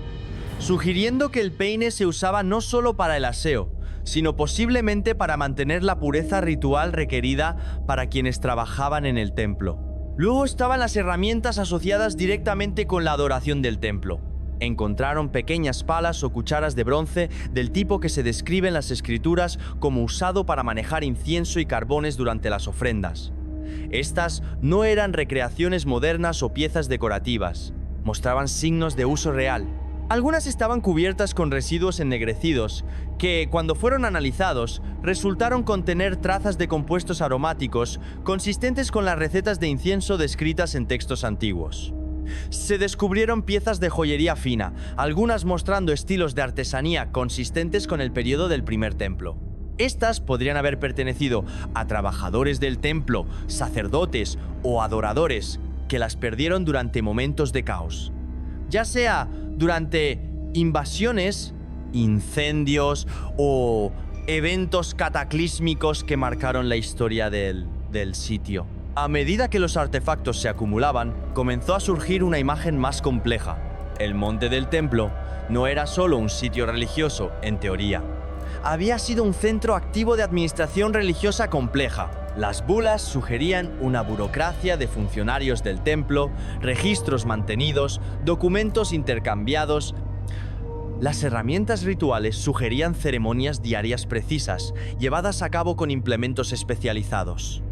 S1: sugiriendo que el peine se usaba no solo para el aseo, sino posiblemente para mantener la pureza ritual requerida para quienes trabajaban en el templo. Luego estaban las herramientas asociadas directamente con la adoración del templo. Encontraron pequeñas palas o cucharas de bronce del tipo que se describe en las escrituras como usado para manejar incienso y carbones durante las ofrendas. Estas no eran recreaciones modernas o piezas decorativas, mostraban signos de uso real. Algunas estaban cubiertas con residuos ennegrecidos, que, cuando fueron analizados, resultaron contener trazas de compuestos aromáticos consistentes con las recetas de incienso descritas en textos antiguos. Se descubrieron piezas de joyería fina, algunas mostrando estilos de artesanía consistentes con el periodo del primer templo. Estas podrían haber pertenecido a trabajadores del templo, sacerdotes o adoradores que las perdieron durante momentos de caos, ya sea durante invasiones, incendios o eventos cataclísmicos que marcaron la historia del sitio. A medida que los artefactos se acumulaban, comenzó a surgir una imagen más compleja. El monte del templo no era solo un sitio religioso, en teoría. Había sido un centro activo de administración religiosa compleja. Las bulas sugerían una burocracia de funcionarios del templo, registros mantenidos, documentos intercambiados. Las herramientas rituales sugerían ceremonias diarias precisas, llevadas a cabo con implementos especializados.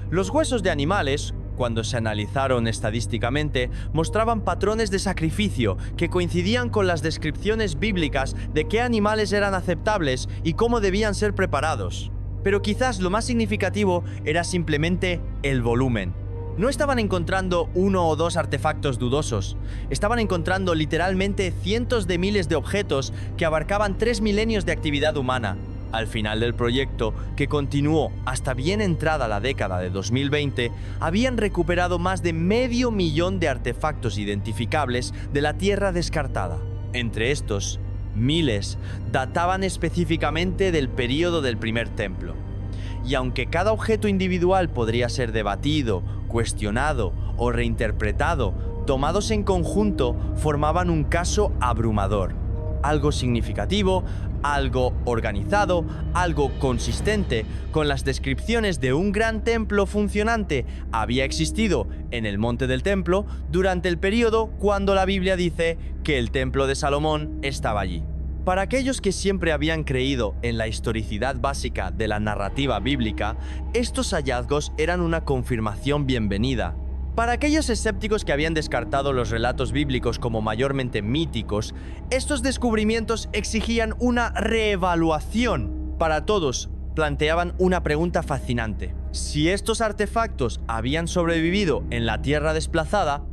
S1: Los huesos de animales, cuando se analizaron estadísticamente, mostraban patrones de sacrificio que coincidían con las descripciones bíblicas de qué animales eran aceptables y cómo debían ser preparados. Pero quizás lo más significativo era simplemente el volumen. No estaban encontrando uno o dos artefactos dudosos, estaban encontrando literalmente cientos de miles de objetos que abarcaban 3 milenios de actividad humana. Al final del proyecto, que continuó hasta bien entrada la década de 2020, habían recuperado más de 500.000 de artefactos identificables de la tierra descartada. Entre estos, miles databan específicamente del período del primer templo. Y aunque cada objeto individual podría ser debatido, cuestionado o reinterpretado, tomados en conjunto formaban un caso abrumador. Algo significativo, algo organizado, algo consistente con las descripciones de un gran templo funcionante había existido en el monte del templo durante el periodo cuando la Biblia dice que el templo de Salomón estaba allí. Para aquellos que siempre habían creído en la historicidad básica de la narrativa bíblica, estos hallazgos eran una confirmación bienvenida. Para aquellos escépticos que habían descartado los relatos bíblicos como mayormente míticos, estos descubrimientos exigían una reevaluación. Para todos, planteaban una pregunta fascinante. Si estos artefactos habían sobrevivido en la tierra desplazada,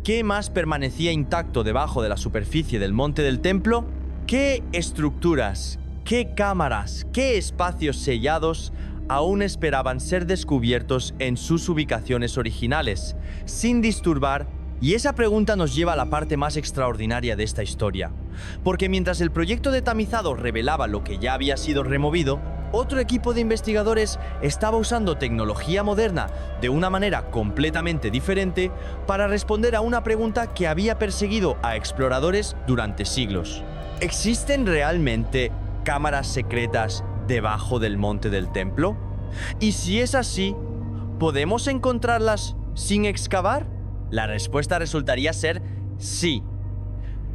S1: ¿qué más permanecía intacto debajo de la superficie del monte del templo? ¿Qué estructuras, qué cámaras, qué espacios sellados aún esperaban ser descubiertos en sus ubicaciones originales, sin disturbar? Y esa pregunta nos lleva a la parte más extraordinaria de esta historia. Porque mientras el proyecto de tamizado revelaba lo que ya había sido removido, otro equipo de investigadores estaba usando tecnología moderna de una manera completamente diferente para responder a una pregunta que había perseguido a exploradores durante siglos. ¿Existen realmente cámaras secretas debajo del monte del templo? Y si es así, ¿podemos encontrarlas sin excavar? La respuesta resultaría ser sí.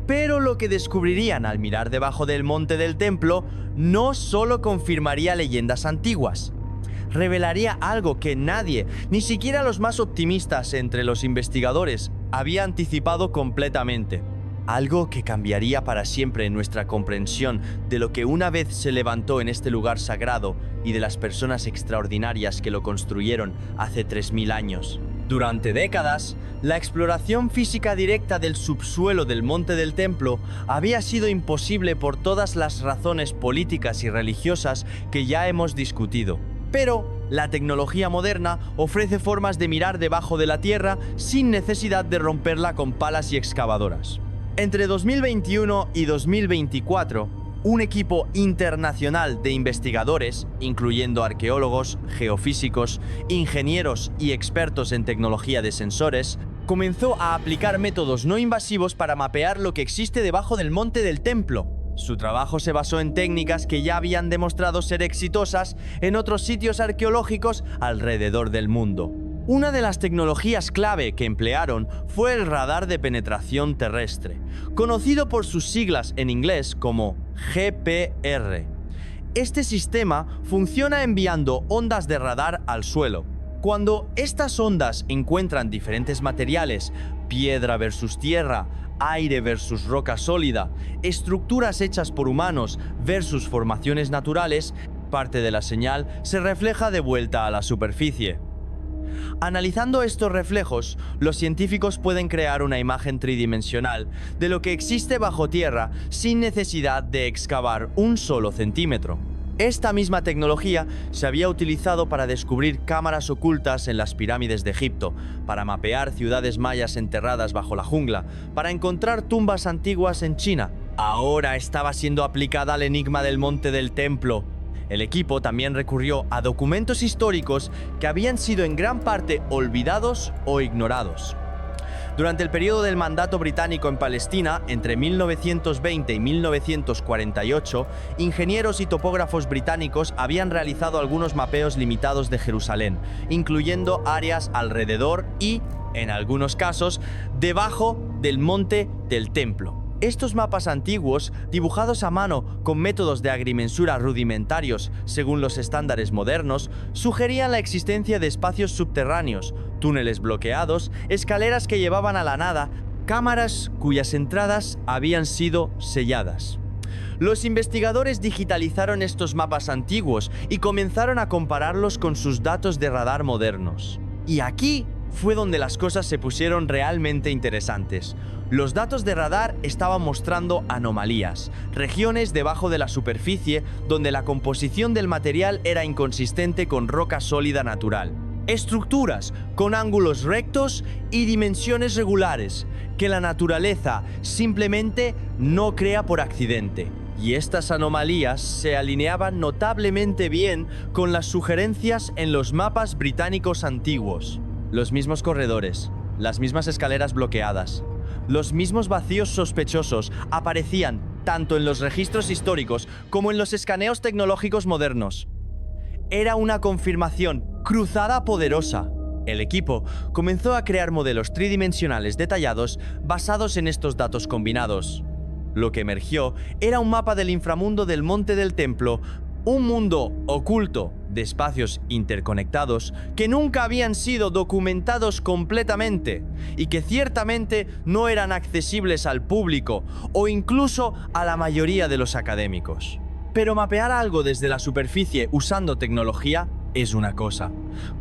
S1: Pero lo que descubrirían al mirar debajo del monte del templo no solo confirmaría leyendas antiguas, revelaría algo que nadie, ni siquiera los más optimistas entre los investigadores, había anticipado completamente. Algo que cambiaría para siempre nuestra comprensión de lo que una vez se levantó en este lugar sagrado y de las personas extraordinarias que lo construyeron hace 3000 años. Durante décadas, la exploración física directa del subsuelo del monte del templo había sido imposible por todas las razones políticas y religiosas que ya hemos discutido. Pero la tecnología moderna ofrece formas de mirar debajo de la tierra sin necesidad de romperla con palas y excavadoras. Entre 2021 y 2024, un equipo internacional de investigadores, incluyendo arqueólogos, geofísicos, ingenieros y expertos en tecnología de sensores, comenzó a aplicar métodos no invasivos para mapear lo que existe debajo del monte del templo. Su trabajo se basó en técnicas que ya habían demostrado ser exitosas en otros sitios arqueológicos alrededor del mundo. Una de las tecnologías clave que emplearon fue el radar de penetración terrestre, conocido por sus siglas en inglés como GPR. Este sistema funciona enviando ondas de radar al suelo. Cuando estas ondas encuentran diferentes materiales, piedra versus tierra, aire versus roca sólida, estructuras hechas por humanos versus formaciones naturales, parte de la señal se refleja de vuelta a la superficie. Analizando estos reflejos, los científicos pueden crear una imagen tridimensional de lo que existe bajo tierra sin necesidad de excavar un solo centímetro. Esta misma tecnología se había utilizado para descubrir cámaras ocultas en las pirámides de Egipto, para mapear ciudades mayas enterradas bajo la jungla, para encontrar tumbas antiguas en China. Ahora estaba siendo aplicada al enigma del Monte del Templo. El equipo también recurrió a documentos históricos que habían sido en gran parte olvidados o ignorados. Durante el periodo del mandato británico en Palestina, entre 1920 y 1948, ingenieros y topógrafos británicos habían realizado algunos mapeos limitados de Jerusalén, incluyendo áreas alrededor y, en algunos casos, debajo del Monte del Templo. Estos mapas antiguos, dibujados a mano con métodos de agrimensura rudimentarios según los estándares modernos, sugerían la existencia de espacios subterráneos, túneles bloqueados, escaleras que llevaban a la nada, cámaras cuyas entradas habían sido selladas. Los investigadores digitalizaron estos mapas antiguos y comenzaron a compararlos con sus datos de radar modernos. Y aquí fue donde las cosas se pusieron realmente interesantes. Los datos de radar estaban mostrando anomalías, regiones debajo de la superficie donde la composición del material era inconsistente con roca sólida natural. Estructuras con ángulos rectos y dimensiones regulares que la naturaleza simplemente no crea por accidente. Y estas anomalías se alineaban notablemente bien con las sugerencias en los mapas británicos antiguos. Los mismos corredores, las mismas escaleras bloqueadas, los mismos vacíos sospechosos aparecían tanto en los registros históricos como en los escaneos tecnológicos modernos. Era una confirmación cruzada poderosa. El equipo comenzó a crear modelos tridimensionales detallados basados en estos datos combinados. Lo que emergió era un mapa del inframundo del Monte del Templo, un mundo oculto de espacios interconectados que nunca habían sido documentados completamente y que ciertamente no eran accesibles al público o incluso a la mayoría de los académicos. Pero mapear algo desde la superficie usando tecnología es una cosa.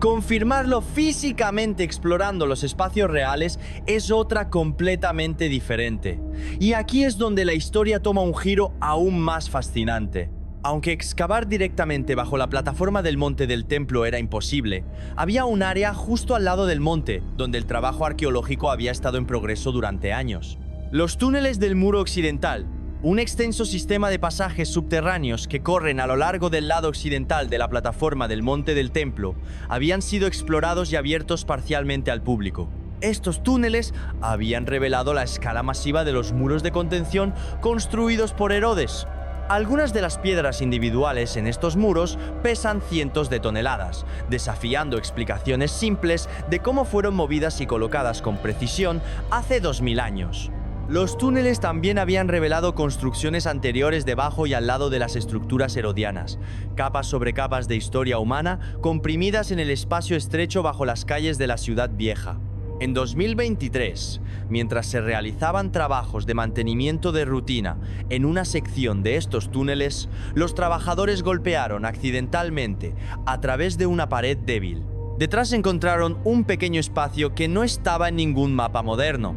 S1: Confirmarlo físicamente explorando los espacios reales es otra completamente diferente. Y aquí es donde la historia toma un giro aún más fascinante. Aunque excavar directamente bajo la plataforma del Monte del Templo era imposible, había un área justo al lado del monte, donde el trabajo arqueológico había estado en progreso durante años. Los túneles del muro occidental, un extenso sistema de pasajes subterráneos que corren a lo largo del lado occidental de la plataforma del Monte del Templo, habían sido explorados y abiertos parcialmente al público. Estos túneles habían revelado la escala masiva de los muros de contención construidos por Herodes. Algunas de las piedras individuales en estos muros pesan cientos de toneladas, desafiando explicaciones simples de cómo fueron movidas y colocadas con precisión hace 2000 años. Los túneles también habían revelado construcciones anteriores debajo y al lado de las estructuras herodianas, capas sobre capas de historia humana comprimidas en el espacio estrecho bajo las calles de la ciudad vieja. En 2023, mientras se realizaban trabajos de mantenimiento de rutina en una sección de estos túneles, los trabajadores golpearon accidentalmente a través de una pared débil. Detrás encontraron un pequeño espacio que no estaba en ningún mapa moderno,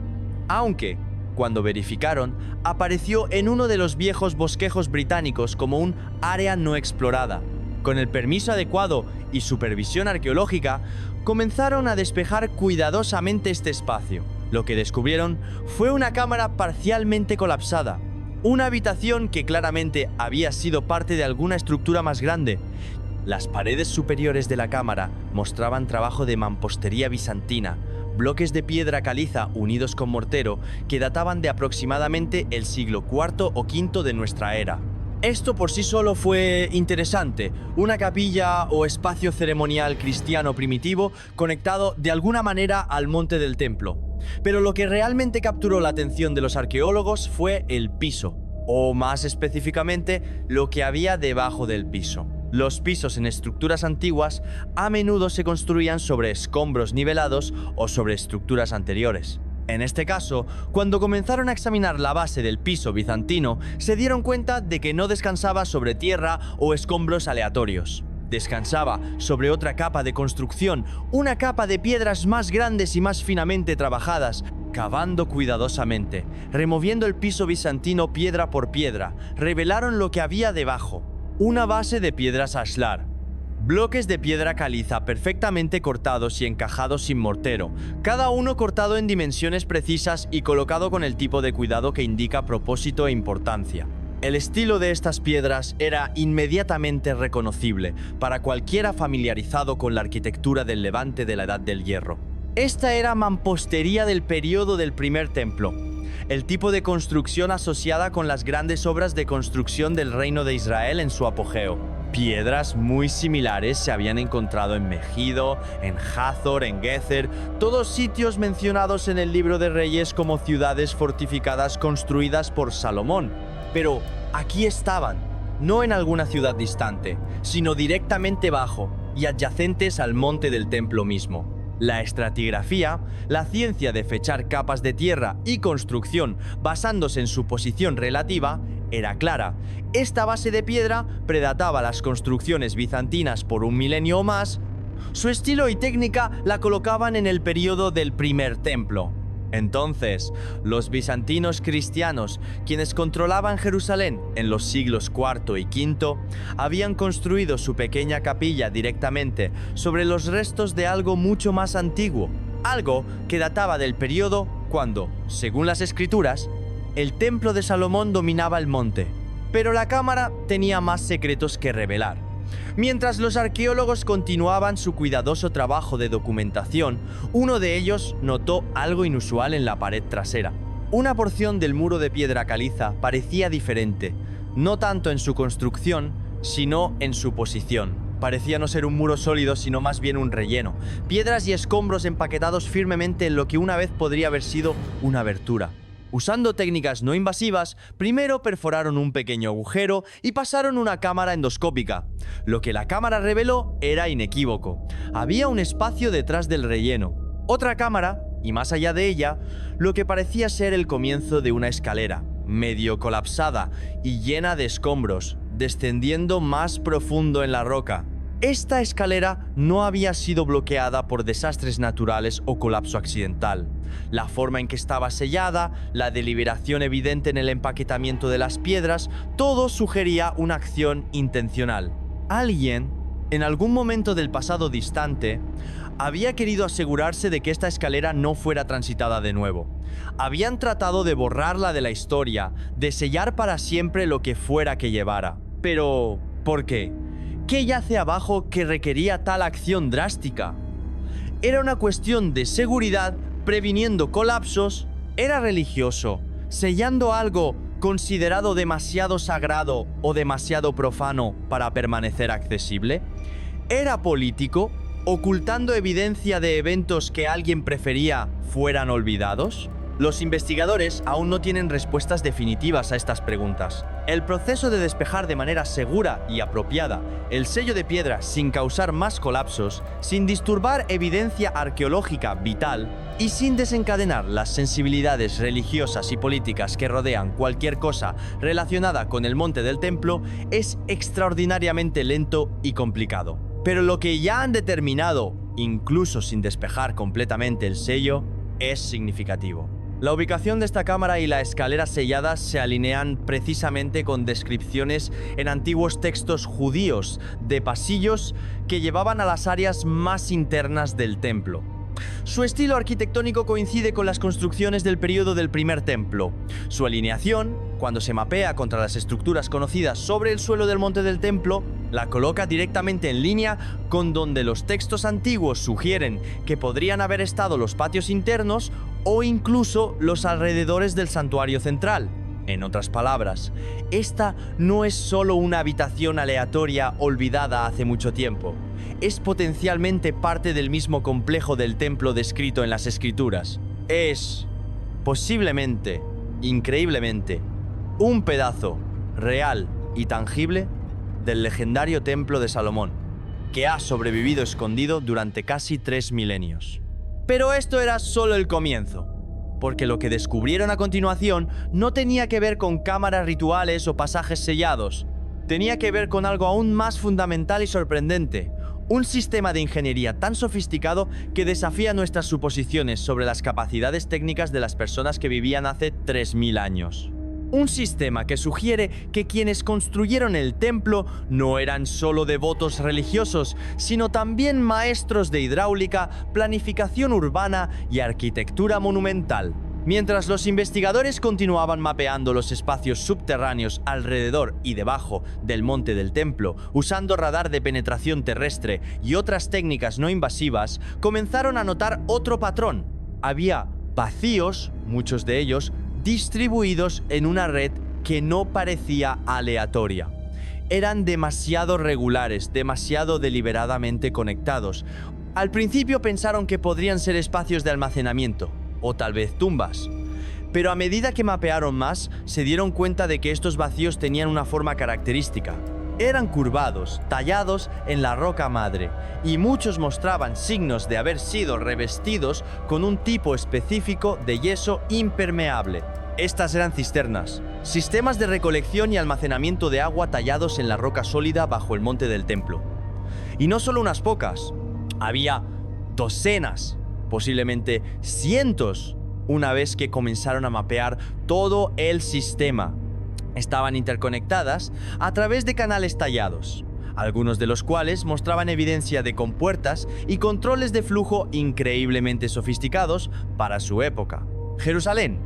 S1: aunque, cuando verificaron, apareció en uno de los viejos bosquejos británicos como un área no explorada. Con el permiso adecuado y supervisión arqueológica, comenzaron a despejar cuidadosamente este espacio. Lo que descubrieron fue una cámara parcialmente colapsada, una habitación que claramente había sido parte de alguna estructura más grande. Las paredes superiores de la cámara mostraban trabajo de mampostería bizantina, bloques de piedra caliza unidos con mortero que databan de aproximadamente el siglo IV o V de nuestra era. Esto por sí solo fue interesante, una capilla o espacio ceremonial cristiano primitivo conectado de alguna manera al Monte del Templo. Pero lo que realmente capturó la atención de los arqueólogos fue el piso, o más específicamente, lo que había debajo del piso. Los pisos en estructuras antiguas a menudo se construían sobre escombros nivelados o sobre estructuras anteriores. En este caso, cuando comenzaron a examinar la base del piso bizantino, se dieron cuenta de que no descansaba sobre tierra o escombros aleatorios. Descansaba sobre otra capa de construcción, una capa de piedras más grandes y más finamente trabajadas, cavando cuidadosamente, removiendo el piso bizantino piedra por piedra, revelaron lo que había debajo. Una base de piedras ashlar. Bloques de piedra caliza perfectamente cortados y encajados sin mortero, cada uno cortado en dimensiones precisas y colocado con el tipo de cuidado que indica propósito e importancia. El estilo de estas piedras era inmediatamente reconocible para cualquiera familiarizado con la arquitectura del Levante de la Edad del Hierro. Esta era mampostería del periodo del primer templo, el tipo de construcción asociada con las grandes obras de construcción del Reino de Israel en su apogeo. Piedras muy similares se habían encontrado en Megido, en Hazor, en Gezer, todos sitios mencionados en el Libro de Reyes como ciudades fortificadas construidas por Salomón. Pero aquí estaban, no en alguna ciudad distante, sino directamente bajo y adyacentes al monte del templo mismo. La estratigrafía, la ciencia de fechar capas de tierra y construcción basándose en su posición relativa, era clara. Esta base de piedra predataba las construcciones bizantinas por un milenio o más. Su estilo y técnica la colocaban en el periodo del primer templo. Entonces, los bizantinos cristianos, quienes controlaban Jerusalén en los siglos IV y V, habían construido su pequeña capilla directamente sobre los restos de algo mucho más antiguo, algo que databa del periodo cuando, según las escrituras, el templo de Salomón dominaba el monte, pero la cámara tenía más secretos que revelar. Mientras los arqueólogos continuaban su cuidadoso trabajo de documentación, uno de ellos notó algo inusual en la pared trasera. Una porción del muro de piedra caliza parecía diferente, no tanto en su construcción, sino en su posición. Parecía no ser un muro sólido, sino más bien un relleno. Piedras y escombros empaquetados firmemente en lo que una vez podría haber sido una abertura. Usando técnicas no invasivas, primero perforaron un pequeño agujero y pasaron una cámara endoscópica. Lo que la cámara reveló era inequívoco. Había un espacio detrás del relleno. Otra cámara, y más allá de ella, lo que parecía ser el comienzo de una escalera, medio colapsada y llena de escombros, descendiendo más profundo en la roca. Esta escalera no había sido bloqueada por desastres naturales o colapso accidental. La forma en que estaba sellada, la deliberación evidente en el empaquetamiento de las piedras, todo sugería una acción intencional. Alguien, en algún momento del pasado distante, había querido asegurarse de que esta escalera no fuera transitada de nuevo. Habían tratado de borrarla de la historia, de sellar para siempre lo que fuera que llevara. Pero, ¿por qué? ¿Qué yace abajo que requería tal acción drástica? ¿Era una cuestión de seguridad previniendo colapsos? ¿Era religioso, sellando algo considerado demasiado sagrado o demasiado profano para permanecer accesible? ¿Era político, ocultando evidencia de eventos que alguien prefería fueran olvidados? Los investigadores aún no tienen respuestas definitivas a estas preguntas. El proceso de despejar de manera segura y apropiada el sello de piedra sin causar más colapsos, sin disturbar evidencia arqueológica vital y sin desencadenar las sensibilidades religiosas y políticas que rodean cualquier cosa relacionada con el monte del templo, es extraordinariamente lento y complicado. Pero lo que ya han determinado, incluso sin despejar completamente el sello, es significativo. La ubicación de esta cámara y la escalera sellada se alinean precisamente con descripciones en antiguos textos judíos de pasillos que llevaban a las áreas más internas del templo. Su estilo arquitectónico coincide con las construcciones del periodo del primer templo. Su alineación, cuando se mapea contra las estructuras conocidas sobre el suelo del monte del templo, la coloca directamente en línea con donde los textos antiguos sugieren que podrían haber estado los patios internos o incluso los alrededores del santuario central. En otras palabras, esta no es solo una habitación aleatoria olvidada hace mucho tiempo. Es potencialmente parte del mismo complejo del templo descrito en las escrituras. Es, posiblemente, increíblemente, un pedazo real y tangible del legendario templo de Salomón, que ha sobrevivido escondido durante casi 3 milenios. Pero esto era solo el comienzo. porque lo que descubrieron a continuación no tenía que ver con cámaras rituales o pasajes sellados. Tenía que ver con algo aún más fundamental y sorprendente: un sistema de ingeniería tan sofisticado que desafía nuestras suposiciones sobre las capacidades técnicas de las personas que vivían hace 3000 años. Un sistema que sugiere que quienes construyeron el templo no eran solo devotos religiosos, sino también maestros de hidráulica, planificación urbana y arquitectura monumental. Mientras los investigadores continuaban mapeando los espacios subterráneos alrededor y debajo del monte del templo, usando radar de penetración terrestre y otras técnicas no invasivas, comenzaron a notar otro patrón. Había vacíos, muchos de ellos, distribuidos en una red que no parecía aleatoria. Eran demasiado regulares, demasiado deliberadamente conectados. Al principio pensaron que podrían ser espacios de almacenamiento, o tal vez tumbas. Pero a medida que mapearon más, se dieron cuenta de que estos vacíos tenían una forma característica. Eran curvados, tallados en la roca madre, y muchos mostraban signos de haber sido revestidos con un tipo específico de yeso impermeable. Estas eran cisternas, sistemas de recolección y almacenamiento de agua tallados en la roca sólida bajo el monte del templo. Y no solo unas pocas, había docenas, posiblemente cientos, una vez que comenzaron a mapear todo el sistema. Estaban interconectadas a través de canales tallados, algunos de los cuales mostraban evidencia de compuertas y controles de flujo increíblemente sofisticados para su época. Jerusalén,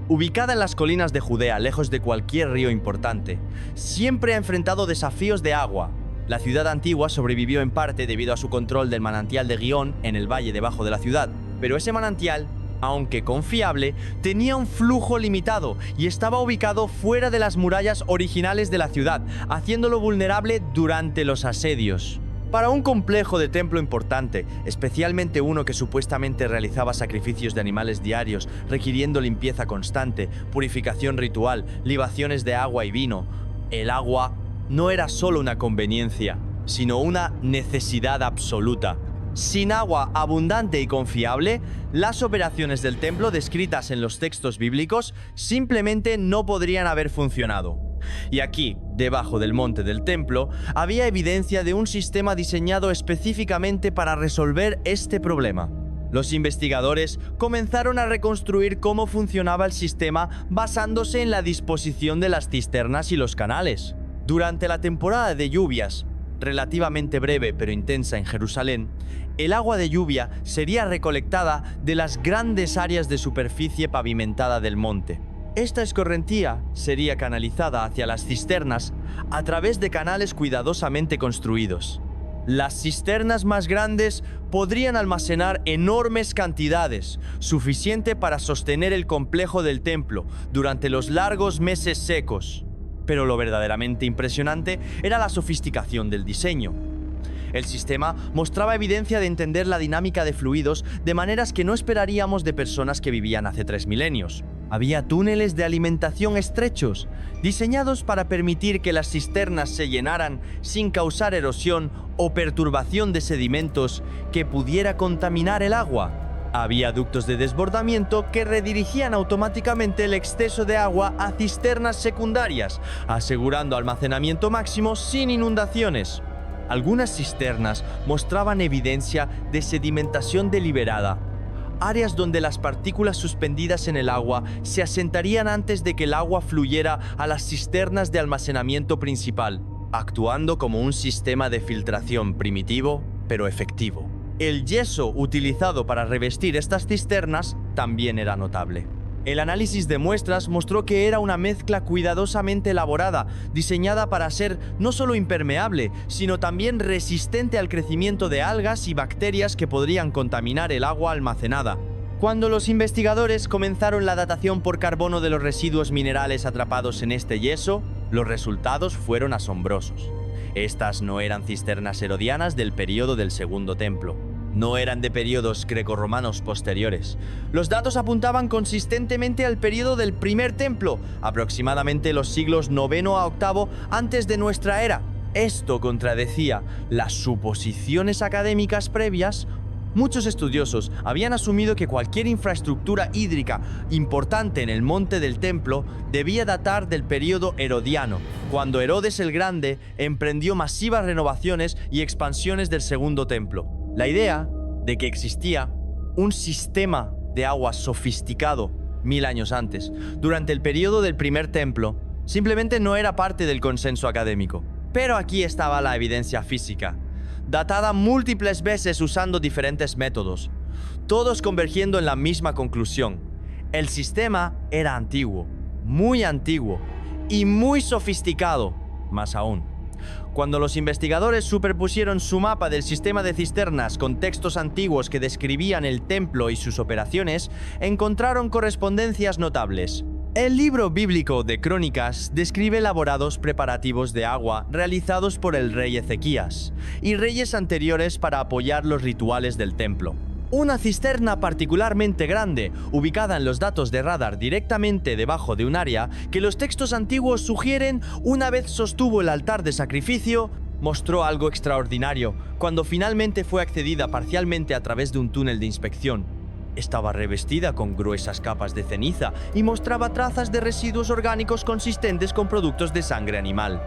S1: ubicada en las colinas de Judea, lejos de cualquier río importante, siempre ha enfrentado desafíos de agua. La ciudad antigua sobrevivió en parte debido a su control del manantial de Gihón en el valle debajo de la ciudad, pero ese manantial, aunque confiable, tenía un flujo limitado y estaba ubicado fuera de las murallas originales de la ciudad, haciéndolo vulnerable durante los asedios. Para un complejo de templo importante, especialmente uno que supuestamente realizaba sacrificios de animales diarios, requiriendo limpieza constante, purificación ritual, libaciones de agua y vino, el agua no era solo una conveniencia, sino una necesidad absoluta. Sin agua abundante y confiable, las operaciones del templo descritas en los textos bíblicos simplemente no podrían haber funcionado. Y aquí, debajo del monte del templo, había evidencia de un sistema diseñado específicamente para resolver este problema. Los investigadores comenzaron a reconstruir cómo funcionaba el sistema basándose en la disposición de las cisternas y los canales. Durante la temporada de lluvias, relativamente breve pero intensa en Jerusalén, el agua de lluvia sería recolectada de las grandes áreas de superficie pavimentada del monte. Esta escorrentía sería canalizada hacia las cisternas a través de canales cuidadosamente construidos. Las cisternas más grandes podrían almacenar enormes cantidades, suficiente para sostener el complejo del templo durante los largos meses secos. Pero lo verdaderamente impresionante era la sofisticación del diseño. El sistema mostraba evidencia de entender la dinámica de fluidos de maneras que no esperaríamos de personas que vivían hace 3 milenios. Había túneles de alimentación estrechos, diseñados para permitir que las cisternas se llenaran sin causar erosión o perturbación de sedimentos que pudiera contaminar el agua. Había ductos de desbordamiento que redirigían automáticamente el exceso de agua a cisternas secundarias, asegurando almacenamiento máximo sin inundaciones. Algunas cisternas mostraban evidencia de sedimentación deliberada, áreas donde las partículas suspendidas en el agua se asentarían antes de que el agua fluyera a las cisternas de almacenamiento principal, actuando como un sistema de filtración primitivo pero efectivo. El yeso utilizado para revestir estas cisternas también era notable. El análisis de muestras mostró que era una mezcla cuidadosamente elaborada, diseñada para ser no solo impermeable, sino también resistente al crecimiento de algas y bacterias que podrían contaminar el agua almacenada. Cuando los investigadores comenzaron la datación por carbono de los residuos minerales atrapados en este yeso, los resultados fueron asombrosos. Estas no eran cisternas herodianas del período del Segundo Templo. No eran de periodos grecorromanos posteriores. Los datos apuntaban consistentemente al periodo del Primer Templo, aproximadamente los siglos IX a VIII antes de nuestra era. Esto contradecía las suposiciones académicas previas, Muchos estudiosos habían asumido que cualquier infraestructura hídrica importante en el monte del templo debía datar del período herodiano, cuando Herodes el Grande emprendió masivas renovaciones y expansiones del segundo templo. La idea de que existía un sistema de agua sofisticado 1000 años antes, durante el período del primer templo, simplemente no era parte del consenso académico. Pero aquí estaba la evidencia física, datada múltiples veces usando diferentes métodos, todos convergiendo en la misma conclusión. El sistema era antiguo y muy sofisticado, más aún. Cuando los investigadores superpusieron su mapa del sistema de cisternas con textos antiguos que describían el templo y sus operaciones, encontraron correspondencias notables. El libro bíblico de Crónicas describe elaborados preparativos de agua realizados por el rey Ezequías y reyes anteriores para apoyar los rituales del templo. Una cisterna particularmente grande, ubicada en los datos de radar directamente debajo de un área que los textos antiguos sugieren una vez sostuvo el altar de sacrificio, mostró algo extraordinario cuando finalmente fue accedida parcialmente a través de un túnel de inspección. Estaba revestida con gruesas capas de ceniza y mostraba trazas de residuos orgánicos consistentes con productos de sangre animal.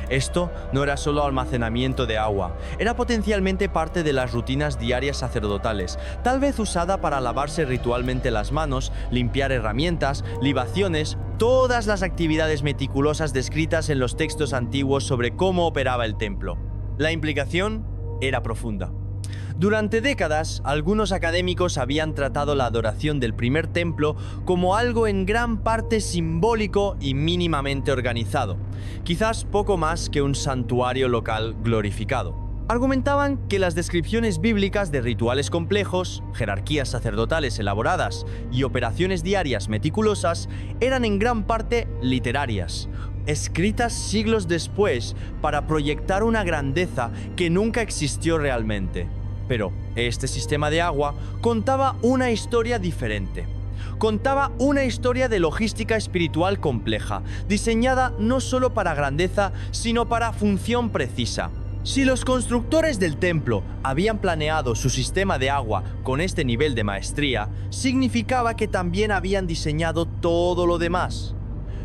S1: Esto no era solo almacenamiento de agua, era potencialmente parte de las rutinas diarias sacerdotales, tal vez usada para lavarse ritualmente las manos, limpiar herramientas, libaciones, todas las actividades meticulosas descritas en los textos antiguos sobre cómo operaba el templo. La implicación era profunda. Durante décadas, algunos académicos habían tratado la adoración del primer templo como algo en gran parte simbólico y mínimamente organizado, quizás poco más que un santuario local glorificado. Argumentaban que las descripciones bíblicas de rituales complejos, jerarquías sacerdotales elaboradas y operaciones diarias meticulosas eran en gran parte literarias, escritas siglos después para proyectar una grandeza que nunca existió realmente. Pero este sistema de agua contaba una historia diferente. Contaba una historia de logística espiritual compleja, diseñada no solo para grandeza, sino para función precisa. Si los constructores del templo habían planeado su sistema de agua con este nivel de maestría, significaba que también habían diseñado todo lo demás.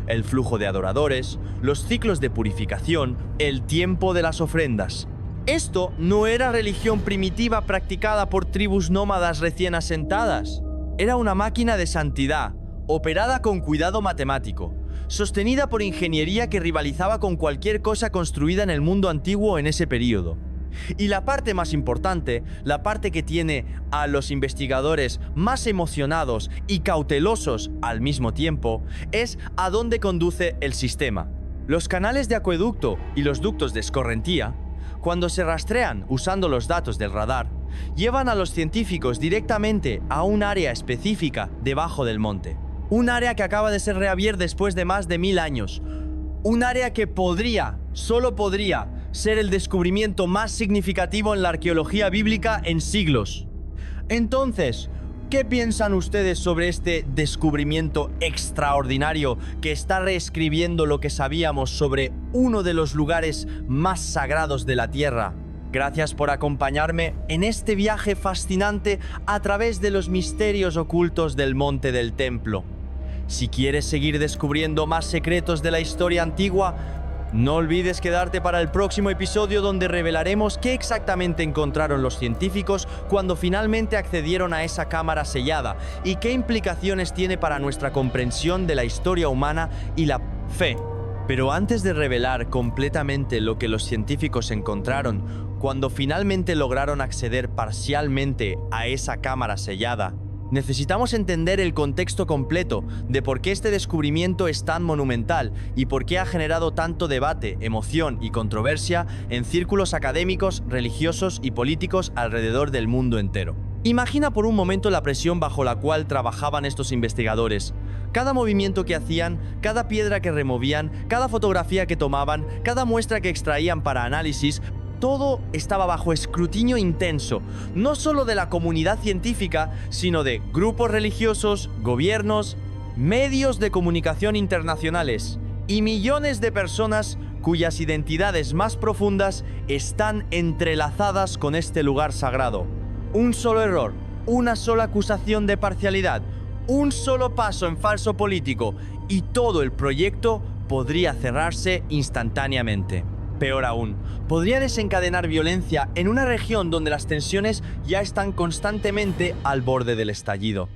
S1: El flujo de adoradores, los ciclos de purificación, el tiempo de las ofrendas. Esto no era religión primitiva practicada por tribus nómadas recién asentadas. Era una máquina de santidad, operada con cuidado matemático, sostenida por ingeniería que rivalizaba con cualquier cosa construida en el mundo antiguo en ese período. Y la parte más importante, la parte que tiene a los investigadores más emocionados y cautelosos al mismo tiempo, es a dónde conduce el sistema. Los canales de acueducto y los ductos de escorrentía, cuando se rastrean usando los datos del radar, llevan a los científicos directamente a un área específica debajo del monte. Un área que acaba de ser reabierta después de más de 1000 años. Un área que solo podría, ser el descubrimiento más significativo en la arqueología bíblica en siglos. Entonces, ¿qué piensan ustedes sobre este descubrimiento extraordinario que está reescribiendo lo que sabíamos sobre uno de los lugares más sagrados de la Tierra? Gracias por acompañarme en este viaje fascinante a través de los misterios ocultos del Monte del Templo. Si quieres seguir descubriendo más secretos de la historia antigua, no olvides quedarte para el próximo episodio donde revelaremos qué exactamente encontraron los científicos cuando finalmente accedieron a esa cámara sellada y qué implicaciones tiene para nuestra comprensión de la historia humana y la fe. Pero antes de revelar completamente lo que los científicos encontraron, cuando finalmente lograron acceder parcialmente a esa cámara sellada, necesitamos entender el contexto completo de por qué este descubrimiento es tan monumental y por qué ha generado tanto debate, emoción y controversia en círculos académicos, religiosos y políticos alrededor del mundo entero. Imagina por un momento la presión bajo la cual trabajaban estos investigadores. Cada movimiento que hacían, cada piedra que removían, cada fotografía que tomaban, cada muestra que extraían para análisis, todo estaba bajo escrutinio intenso, no solo de la comunidad científica, sino de grupos religiosos, gobiernos, medios de comunicación internacionales y millones de personas cuyas identidades más profundas están entrelazadas con este lugar sagrado. Un solo error, una sola acusación de parcialidad, un solo paso en falso político y todo el proyecto podría cerrarse instantáneamente. Peor aún, podría desencadenar violencia en una región donde las tensiones ya están constantemente al borde del estallido.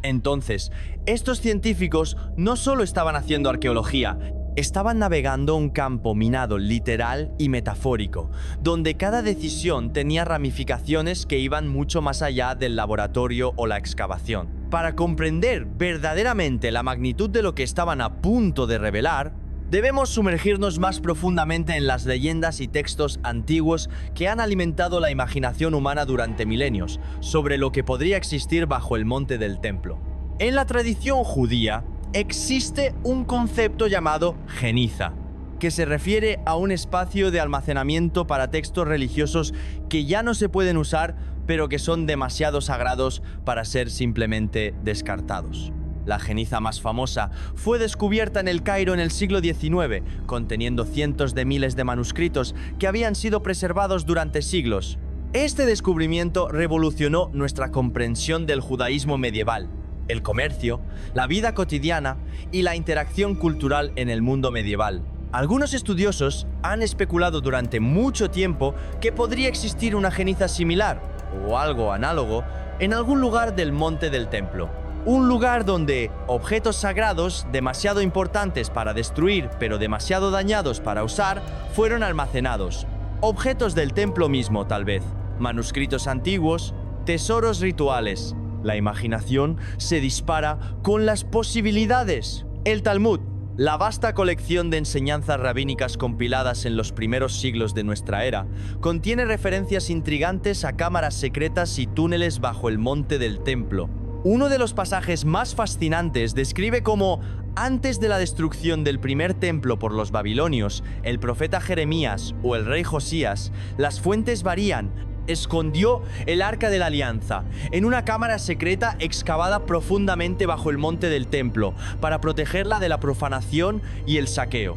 S1: Entonces, estos científicos no solo estaban haciendo arqueología, estaban navegando un campo minado literal y metafórico, donde cada decisión tenía ramificaciones que iban mucho más allá del laboratorio o la excavación. Para comprender verdaderamente la magnitud de lo que estaban a punto de revelar, debemos sumergirnos más profundamente en las leyendas y textos antiguos que han alimentado la imaginación humana durante milenios sobre lo que podría existir bajo el monte del templo. En la tradición judía existe un concepto llamado geniza, que se refiere a un espacio de almacenamiento para textos religiosos que ya no se pueden usar, pero que son demasiado sagrados para ser simplemente descartados. La geniza más famosa fue descubierta en el Cairo en el siglo XIX, conteniendo cientos de miles de manuscritos que habían sido preservados durante siglos. Este descubrimiento revolucionó nuestra comprensión del judaísmo medieval, el comercio, la vida cotidiana y la interacción cultural en el mundo medieval. Algunos estudiosos han especulado durante mucho tiempo que podría existir una geniza similar, o algo análogo, en algún lugar del monte del templo. Un lugar donde objetos sagrados, demasiado importantes para destruir pero demasiado dañados para usar, fueron almacenados. Objetos del templo mismo, tal vez. Manuscritos antiguos, tesoros rituales. La imaginación se dispara con las posibilidades. El Talmud, la vasta colección de enseñanzas rabínicas compiladas en los primeros siglos de nuestra era, contiene referencias intrigantes a cámaras secretas y túneles bajo el monte del templo. Uno de los pasajes más fascinantes describe cómo, antes de la destrucción del primer templo por los babilonios, el profeta Jeremías o el rey Josías, las fuentes varían, escondió el Arca de la Alianza en una cámara secreta excavada profundamente bajo el monte del templo para protegerla de la profanación y el saqueo.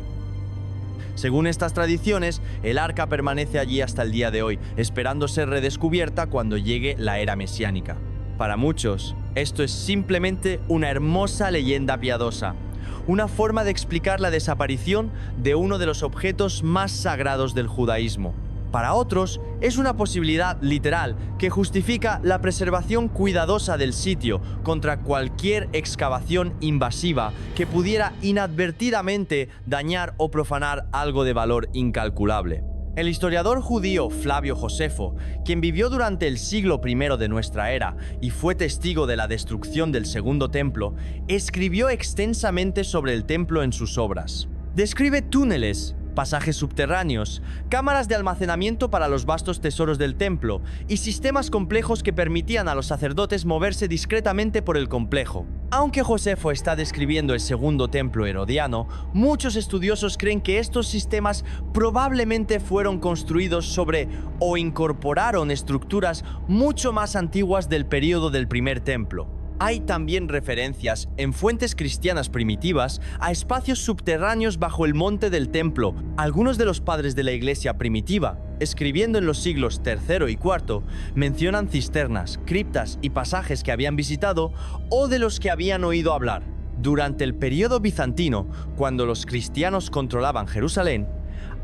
S1: Según estas tradiciones, el arca permanece allí hasta el día de hoy, esperando ser redescubierta cuando llegue la era mesiánica. Para muchos, esto es simplemente una hermosa leyenda piadosa, una forma de explicar la desaparición de uno de los objetos más sagrados del judaísmo. Para otros, es una posibilidad literal que justifica la preservación cuidadosa del sitio contra cualquier excavación invasiva que pudiera inadvertidamente dañar o profanar algo de valor incalculable. El historiador judío Flavio Josefo, quien vivió durante el siglo I de nuestra era y fue testigo de la destrucción del Segundo Templo, escribió extensamente sobre el templo en sus obras. Describe túneles, pasajes subterráneos, cámaras de almacenamiento para los vastos tesoros del templo y sistemas complejos que permitían a los sacerdotes moverse discretamente por el complejo. Aunque Josefo está describiendo el segundo templo herodiano, muchos estudiosos creen que estos sistemas probablemente fueron construidos sobre o incorporaron estructuras mucho más antiguas del período del primer templo. Hay también referencias en fuentes cristianas primitivas a espacios subterráneos bajo el monte del templo. Algunos de los padres de la iglesia primitiva, escribiendo en los siglos III y IV, mencionan cisternas, criptas y pasajes que habían visitado o de los que habían oído hablar. Durante el período bizantino, cuando los cristianos controlaban Jerusalén,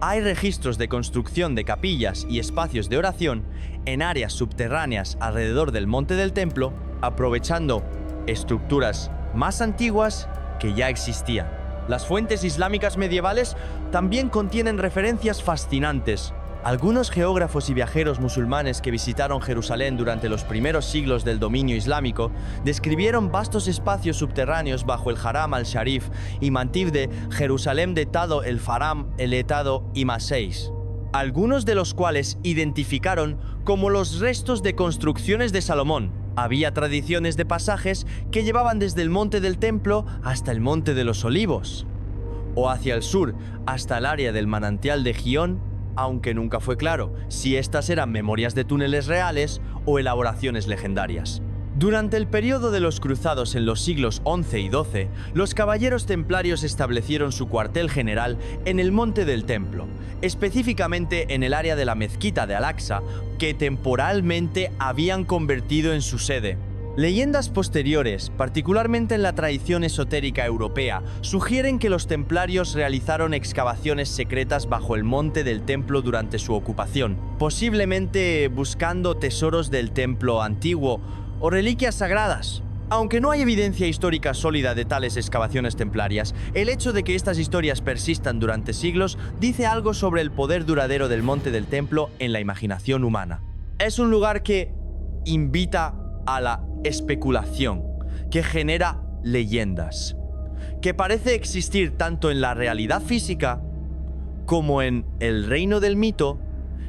S1: hay registros de construcción de capillas y espacios de oración en áreas subterráneas alrededor del monte del templo, aprovechando estructuras más antiguas que ya existían. Las fuentes islámicas medievales también contienen referencias fascinantes. Algunos geógrafos y viajeros musulmanes que visitaron Jerusalén durante los primeros siglos del dominio islámico describieron vastos espacios subterráneos bajo el Haram al-Sharif y Mantib de Jerusalén datado el Faram, el Etado y Maseis, algunos de los cuales identificaron como los restos de construcciones de Salomón. Había tradiciones de pasajes que llevaban desde el monte del templo hasta el monte de los Olivos, o hacia el sur hasta el área del manantial de Gihón, aunque nunca fue claro si estas eran memorias de túneles reales o elaboraciones legendarias. Durante el periodo de los cruzados en los siglos XI y XII, los caballeros templarios establecieron su cuartel general en el Monte del Templo, específicamente en el área de la mezquita de Al-Aqsa, que temporalmente habían convertido en su sede. Leyendas posteriores, particularmente en la tradición esotérica europea, sugieren que los templarios realizaron excavaciones secretas bajo el monte del templo durante su ocupación, posiblemente buscando tesoros del templo antiguo o reliquias sagradas. Aunque no hay evidencia histórica sólida de tales excavaciones templarias, el hecho de que estas historias persistan durante siglos dice algo sobre el poder duradero del monte del templo en la imaginación humana. Es un lugar que invita a la especulación, que genera leyendas, que parece existir tanto en la realidad física como en el reino del mito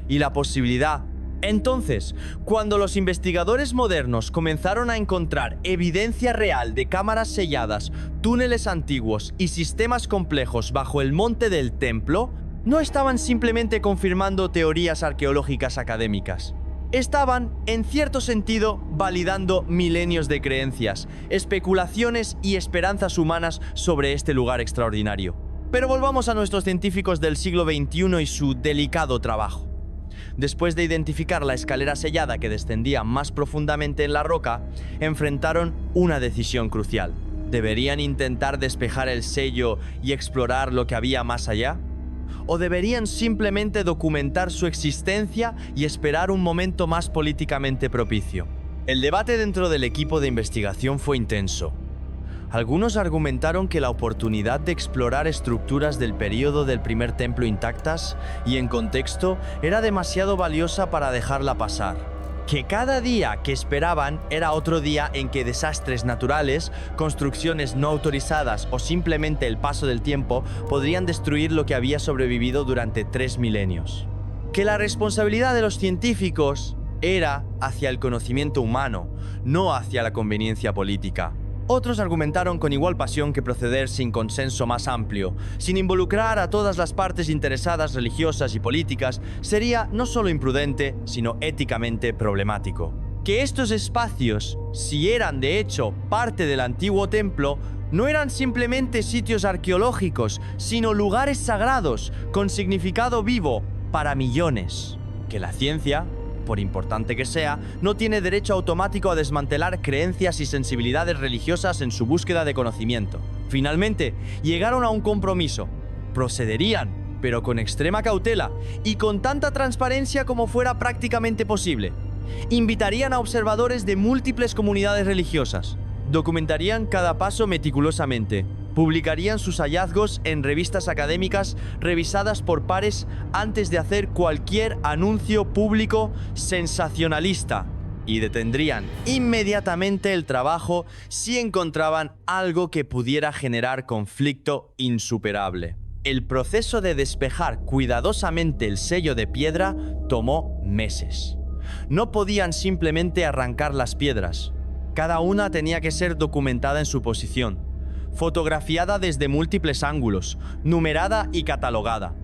S1: y la posibilidad. Entonces, cuando los investigadores modernos comenzaron a encontrar evidencia real de cámaras selladas, túneles antiguos y sistemas complejos bajo el monte del templo, no estaban simplemente confirmando teorías arqueológicas académicas. Estaban, en cierto sentido, validando milenios de creencias, especulaciones y esperanzas humanas sobre este lugar extraordinario. Pero volvamos a nuestros científicos del siglo XXI y su delicado trabajo. Después de identificar la escalera sellada que descendía más profundamente en la roca, enfrentaron una decisión crucial. ¿Deberían intentar despejar el sello y explorar lo que había más allá? ¿O deberían simplemente documentar su existencia y esperar un momento más políticamente propicio? El debate dentro del equipo de investigación fue intenso. Algunos argumentaron que la oportunidad de explorar estructuras del período del primer templo intactas y en contexto era demasiado valiosa para dejarla pasar. Que cada día que esperaban era otro día en que desastres naturales, construcciones no autorizadas o simplemente el paso del tiempo podrían destruir lo que había sobrevivido durante 3 milenios. Que la responsabilidad de los científicos era hacia el conocimiento humano, no hacia la conveniencia política. Otros argumentaron con igual pasión que proceder sin consenso más amplio, sin involucrar a todas las partes interesadas religiosas y políticas, sería no solo imprudente, sino éticamente problemático. Que estos espacios, si eran de hecho parte del antiguo templo, no eran simplemente sitios arqueológicos, sino lugares sagrados, con significado vivo para millones. Que la ciencia, por importante que sea, no tiene derecho automático a desmantelar creencias y sensibilidades religiosas en su búsqueda de conocimiento. Finalmente, llegaron a un compromiso. Procederían, pero con extrema cautela y con tanta transparencia como fuera prácticamente posible. Invitarían a observadores de múltiples comunidades religiosas. Documentarían cada paso meticulosamente. Publicarían sus hallazgos en revistas académicas revisadas por pares antes de hacer cualquier anuncio público sensacionalista. Y detendrían inmediatamente el trabajo si encontraban algo que pudiera generar conflicto insuperable. El proceso de despejar cuidadosamente el sello de piedra tomó meses. No podían simplemente arrancar las piedras. Cada una tenía que ser documentada en su posición, fotografiada desde múltiples ángulos, numerada y catalogada.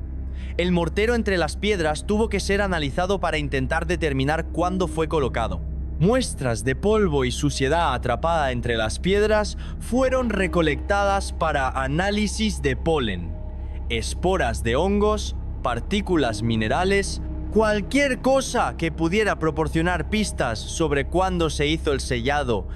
S1: El mortero entre las piedras tuvo que ser analizado para intentar determinar cuándo fue colocado. Muestras de polvo y suciedad atrapada entre las piedras fueron recolectadas para análisis de polen, esporas de hongos, partículas minerales, cualquier cosa que pudiera proporcionar pistas sobre cuándo se hizo el sellado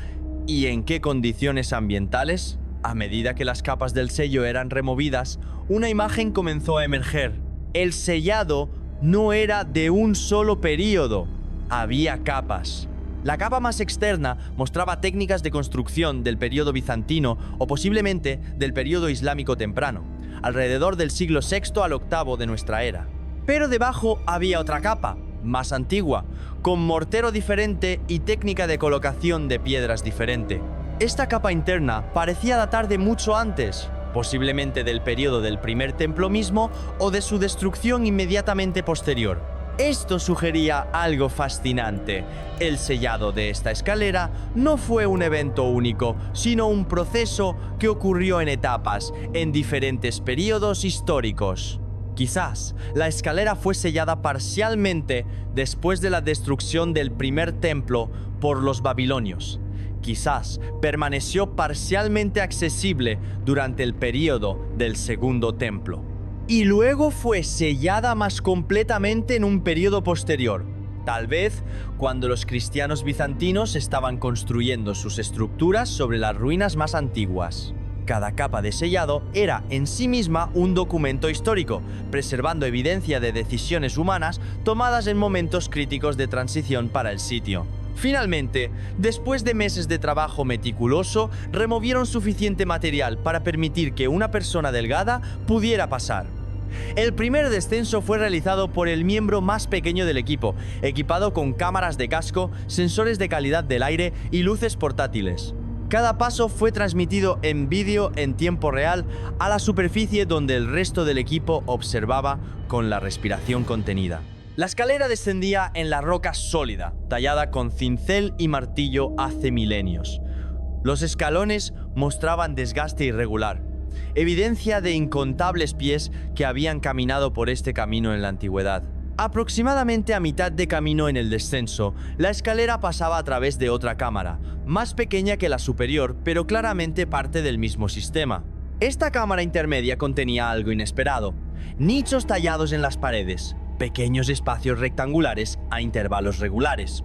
S1: y en qué condiciones ambientales. A medida que las capas del sello eran removidas, una imagen comenzó a emerger. El sellado no era de un solo período, había capas. La capa más externa mostraba técnicas de construcción del período bizantino o posiblemente del período islámico temprano, alrededor del siglo VI al VIII de nuestra era. Pero debajo había otra capa, más antigua, con mortero diferente y técnica de colocación de piedras diferente. Esta capa interna parecía datar de mucho antes, posiblemente del período del primer templo mismo o de su destrucción inmediatamente posterior. Esto sugería algo fascinante. El sellado de esta escalera no fue un evento único, sino un proceso que ocurrió en etapas, en diferentes períodos históricos. Quizás la escalera fue sellada parcialmente después de la destrucción del primer templo por los babilonios, quizás permaneció parcialmente accesible durante el período del Segundo Templo. Y luego fue sellada más completamente en un período posterior, tal vez cuando los cristianos bizantinos estaban construyendo sus estructuras sobre las ruinas más antiguas. Cada capa de sellado era en sí misma un documento histórico, preservando evidencia de decisiones humanas tomadas en momentos críticos de transición para el sitio. Finalmente, después de meses de trabajo meticuloso, removieron suficiente material para permitir que una persona delgada pudiera pasar. El primer descenso fue realizado por el miembro más pequeño del equipo, equipado con cámaras de casco, sensores de calidad del aire y luces portátiles. Cada paso fue transmitido en vídeo en tiempo real a la superficie donde el resto del equipo observaba con la respiración contenida. La escalera descendía en la roca sólida, tallada con cincel y martillo hace milenios. Los escalones mostraban desgaste irregular, evidencia de incontables pies que habían caminado por este camino en la antigüedad. Aproximadamente a mitad de camino en el descenso, la escalera pasaba a través de otra cámara, más pequeña que la superior, pero claramente parte del mismo sistema. Esta cámara intermedia contenía algo inesperado: nichos tallados en las paredes, pequeños espacios rectangulares a intervalos regulares.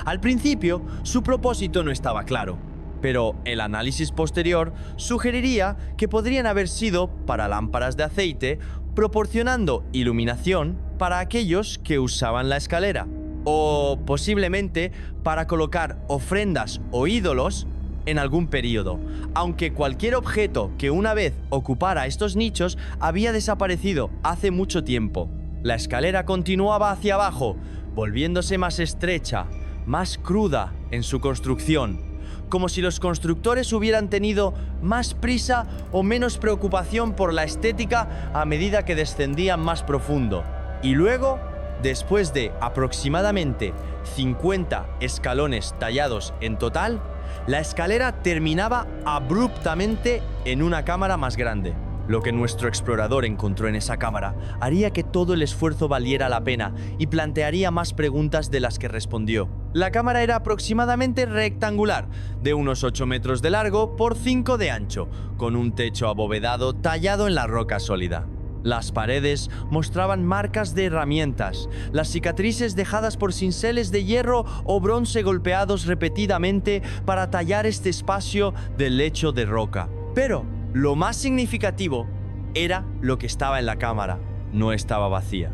S1: Al principio, su propósito no estaba claro, pero el análisis posterior sugeriría que podrían haber sido para lámparas de aceite, proporcionando iluminación para aquellos que usaban la escalera, o posiblemente para colocar ofrendas o ídolos en algún período, aunque cualquier objeto que una vez ocupara estos nichos había desaparecido hace mucho tiempo. La escalera continuaba hacia abajo, volviéndose más estrecha, más cruda en su construcción, como si los constructores hubieran tenido más prisa o menos preocupación por la estética a medida que descendían más profundo. Y luego, después de aproximadamente 50 escalones tallados en total, la escalera terminaba abruptamente en una cámara más grande. Lo que nuestro explorador encontró en esa cámara haría que todo el esfuerzo valiera la pena y plantearía más preguntas de las que respondió. La cámara era aproximadamente rectangular, de unos 8 metros de largo por 5 de ancho, con un techo abovedado tallado en la roca sólida. Las paredes mostraban marcas de herramientas, las cicatrices dejadas por cinceles de hierro o bronce golpeados repetidamente para tallar este espacio del lecho de roca. Pero lo más significativo era lo que estaba en la cámara. No estaba vacía.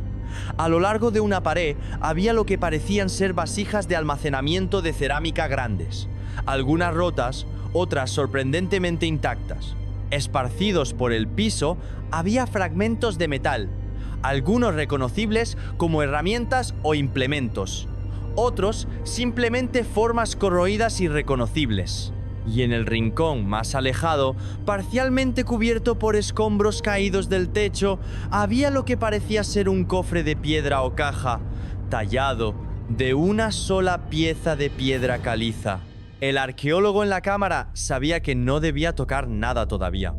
S1: A lo largo de una pared había lo que parecían ser vasijas de almacenamiento de cerámica grandes, algunas rotas, otras sorprendentemente intactas. Esparcidos por el piso había fragmentos de metal, algunos reconocibles como herramientas o implementos, otros simplemente formas corroídas irreconocibles. Y en el rincón más alejado, parcialmente cubierto por escombros caídos del techo, había lo que parecía ser un cofre de piedra o caja, tallado de una sola pieza de piedra caliza. El arqueólogo en la cámara sabía que no debía tocar nada todavía.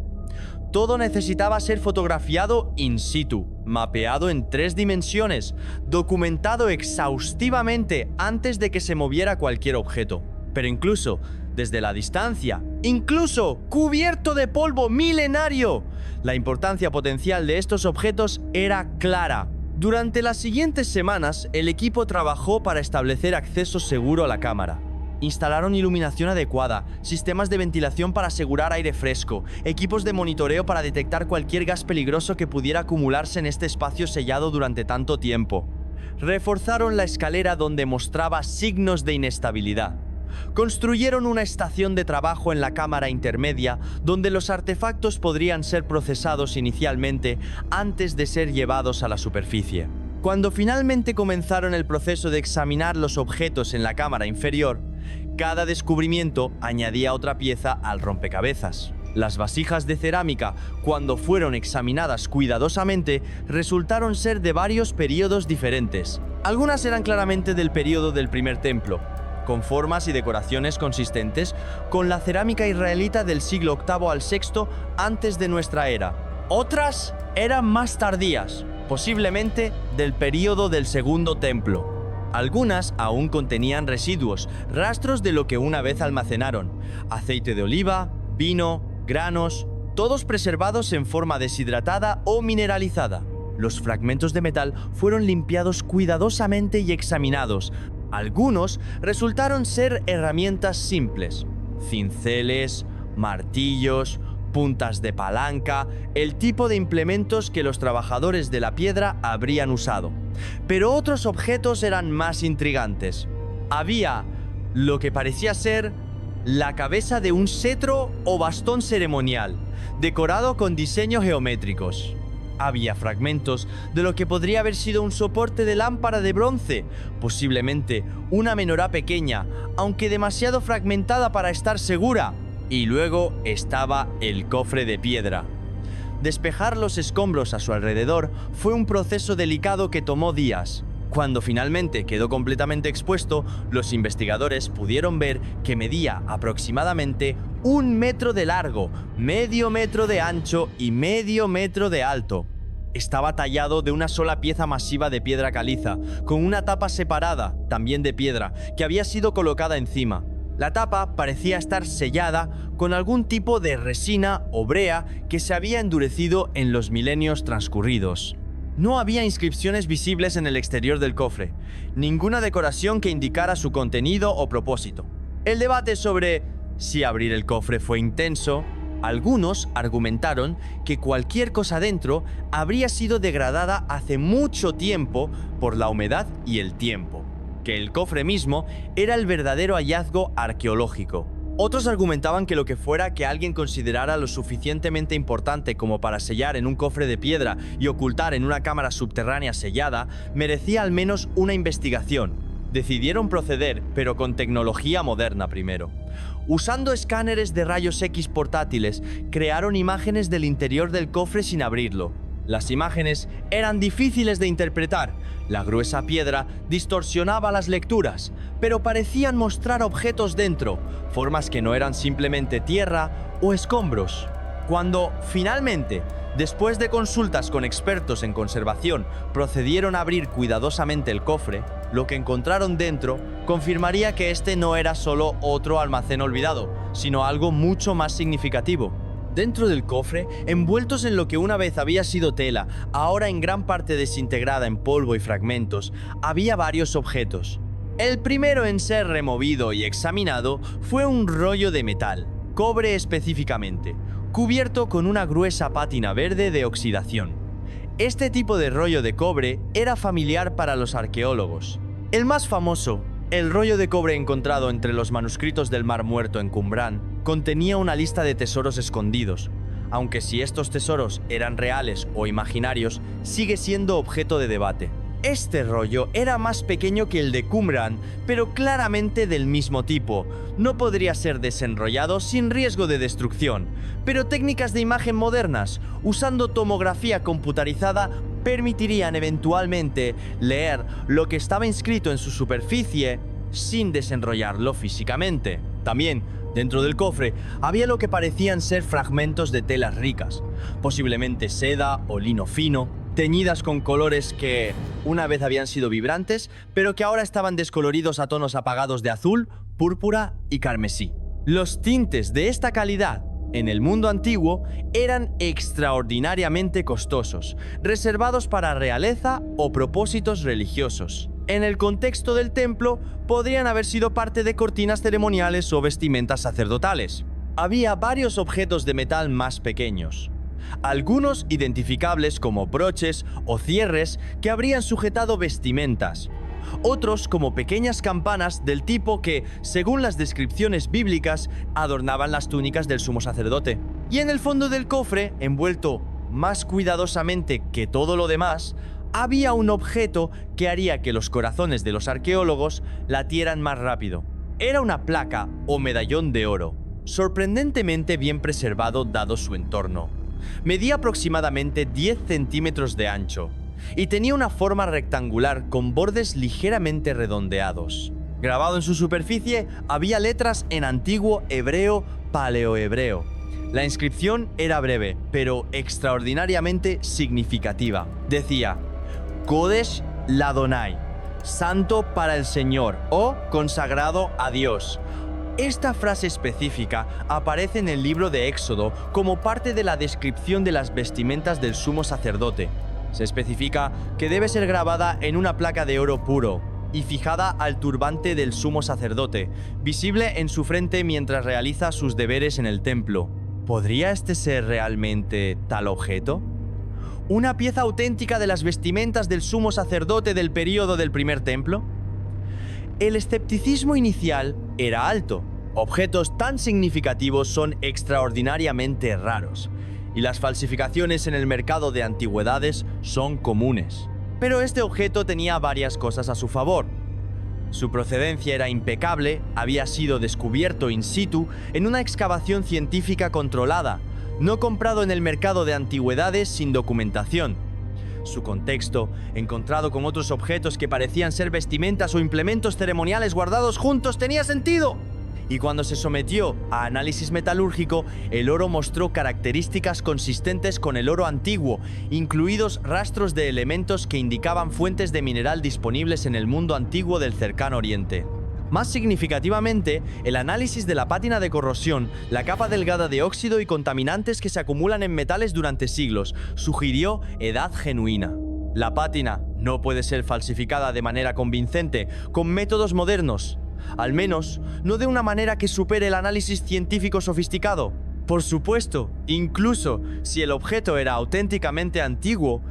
S1: Todo necesitaba ser fotografiado in situ, mapeado en 3 dimensiones, documentado exhaustivamente antes de que se moviera cualquier objeto. Pero incluso desde la distancia, incluso cubierto de polvo milenario, la importancia potencial de estos objetos era clara. Durante las siguientes semanas, el equipo trabajó para establecer acceso seguro a la cámara. Instalaron iluminación adecuada, sistemas de ventilación para asegurar aire fresco, equipos de monitoreo para detectar cualquier gas peligroso que pudiera acumularse en este espacio sellado durante tanto tiempo. Reforzaron la escalera donde mostraba signos de inestabilidad. Construyeron una estación de trabajo en la cámara intermedia donde los artefactos podrían ser procesados inicialmente antes de ser llevados a la superficie. Cuando finalmente comenzaron el proceso de examinar los objetos en la cámara inferior, cada descubrimiento añadía otra pieza al rompecabezas. Las vasijas de cerámica, cuando fueron examinadas cuidadosamente, resultaron ser de varios periodos diferentes. Algunas eran claramente del periodo del primer templo, con formas y decoraciones consistentes con la cerámica israelita del siglo VIII al VI antes de nuestra era. Otras eran más tardías, posiblemente del período del Segundo Templo. Algunas aún contenían residuos, rastros de lo que una vez almacenaron: aceite de oliva, vino, granos, todos preservados en forma deshidratada o mineralizada. Los fragmentos de metal fueron limpiados cuidadosamente y examinados. Algunos resultaron ser herramientas simples: cinceles, martillos, puntas de palanca, el tipo de implementos que los trabajadores de la piedra habrían usado. Pero otros objetos eran más intrigantes. Había lo que parecía ser la cabeza de un cetro o bastón ceremonial, decorado con diseños geométricos. Había fragmentos de lo que podría haber sido un soporte de lámpara de bronce, posiblemente una menorá pequeña, aunque demasiado fragmentada para estar segura. Y luego estaba el cofre de piedra. Despejar los escombros a su alrededor fue un proceso delicado que tomó días. Cuando finalmente quedó completamente expuesto, los investigadores pudieron ver que medía aproximadamente 1 metro de largo, medio metro de ancho y medio metro de alto. Estaba tallado de una sola pieza masiva de piedra caliza, con una tapa separada, también de piedra, que había sido colocada encima. La tapa parecía estar sellada con algún tipo de resina o brea que se había endurecido en los milenios transcurridos. No había inscripciones visibles en el exterior del cofre, ninguna decoración que indicara su contenido o propósito. El debate sobre si abrir el cofre fue intenso. Algunos argumentaron que cualquier cosa dentro habría sido degradada hace mucho tiempo por la humedad y el tiempo, que el cofre mismo era el verdadero hallazgo arqueológico. Otros argumentaban que lo que fuera que alguien considerara lo suficientemente importante como para sellar en un cofre de piedra y ocultar en una cámara subterránea sellada merecía al menos una investigación. Decidieron proceder, pero con tecnología moderna primero. Usando escáneres de rayos X portátiles, crearon imágenes del interior del cofre sin abrirlo. Las imágenes eran difíciles de interpretar. La gruesa piedra distorsionaba las lecturas, pero parecían mostrar objetos dentro, formas que no eran simplemente tierra o escombros. Cuando, finalmente, después de consultas con expertos en conservación, procedieron a abrir cuidadosamente el cofre, lo que encontraron dentro confirmaría que este no era solo otro almacén olvidado, sino algo mucho más significativo. Dentro del cofre, envueltos en lo que una vez había sido tela, ahora en gran parte desintegrada en polvo y fragmentos, había varios objetos. El primero en ser removido y examinado fue un rollo de metal, cobre específicamente, cubierto con una gruesa pátina verde de oxidación. Este tipo de rollo de cobre era familiar para los arqueólogos. El más famoso, el rollo de cobre encontrado entre los manuscritos del Mar Muerto en Qumrán, contenía una lista de tesoros escondidos. Aunque si estos tesoros eran reales o imaginarios, sigue siendo objeto de debate. Este rollo era más pequeño que el de Qumrán, pero claramente del mismo tipo. No podría ser desenrollado sin riesgo de destrucción, pero técnicas de imagen modernas, usando tomografía computarizada, permitirían eventualmente leer lo que estaba inscrito en su superficie sin desenrollarlo físicamente. También, dentro del cofre, había lo que parecían ser fragmentos de telas ricas, posiblemente seda o lino fino, teñidas con colores que una vez habían sido vibrantes, pero que ahora estaban descoloridos a tonos apagados de azul, púrpura y carmesí. Los tintes de esta calidad en el mundo antiguo eran extraordinariamente costosos, reservados para realeza o propósitos religiosos. En el contexto del templo, podrían haber sido parte de cortinas ceremoniales o vestimentas sacerdotales. Había varios objetos de metal más pequeños, algunos identificables como broches o cierres que habrían sujetado vestimentas, otros como pequeñas campanas del tipo que, según las descripciones bíblicas, adornaban las túnicas del sumo sacerdote. Y en el fondo del cofre, envuelto más cuidadosamente que todo lo demás, había un objeto que haría que los corazones de los arqueólogos latieran más rápido. Era una placa o medallón de oro, sorprendentemente bien preservado dado su entorno. Medía aproximadamente 10 centímetros de ancho y tenía una forma rectangular con bordes ligeramente redondeados. Grabado en su superficie había letras en antiguo hebreo paleohebreo. La inscripción era breve, pero extraordinariamente significativa. Decía: Kodesh Ladonai, santo para el Señor o consagrado a Dios. Esta frase específica aparece en el libro de Éxodo como parte de la descripción de las vestimentas del sumo sacerdote. Se especifica que debe ser grabada en una placa de oro puro y fijada al turbante del sumo sacerdote, visible en su frente mientras realiza sus deberes en el templo. ¿Podría este ser realmente tal objeto? ¿Una pieza auténtica de las vestimentas del sumo sacerdote del período del primer templo? El escepticismo inicial era alto. Objetos tan significativos son extraordinariamente raros, y las falsificaciones en el mercado de antigüedades son comunes. Pero este objeto tenía varias cosas a su favor. Su procedencia era impecable, había sido descubierto in situ en una excavación científica controlada, no comprado en el mercado de antigüedades sin documentación. Su contexto, encontrado con otros objetos que parecían ser vestimentas o implementos ceremoniales guardados juntos, tenía sentido. Y cuando se sometió a análisis metalúrgico, el oro mostró características consistentes con el oro antiguo, incluidos rastros de elementos que indicaban fuentes de mineral disponibles en el mundo antiguo del Cercano Oriente. Más significativamente, el análisis de la pátina de corrosión, la capa delgada de óxido y contaminantes que se acumulan en metales durante siglos, sugirió edad genuina. La pátina no puede ser falsificada de manera convincente con métodos modernos, al menos no de una manera que supere el análisis científico sofisticado. Por supuesto, incluso si el objeto era auténticamente antiguo,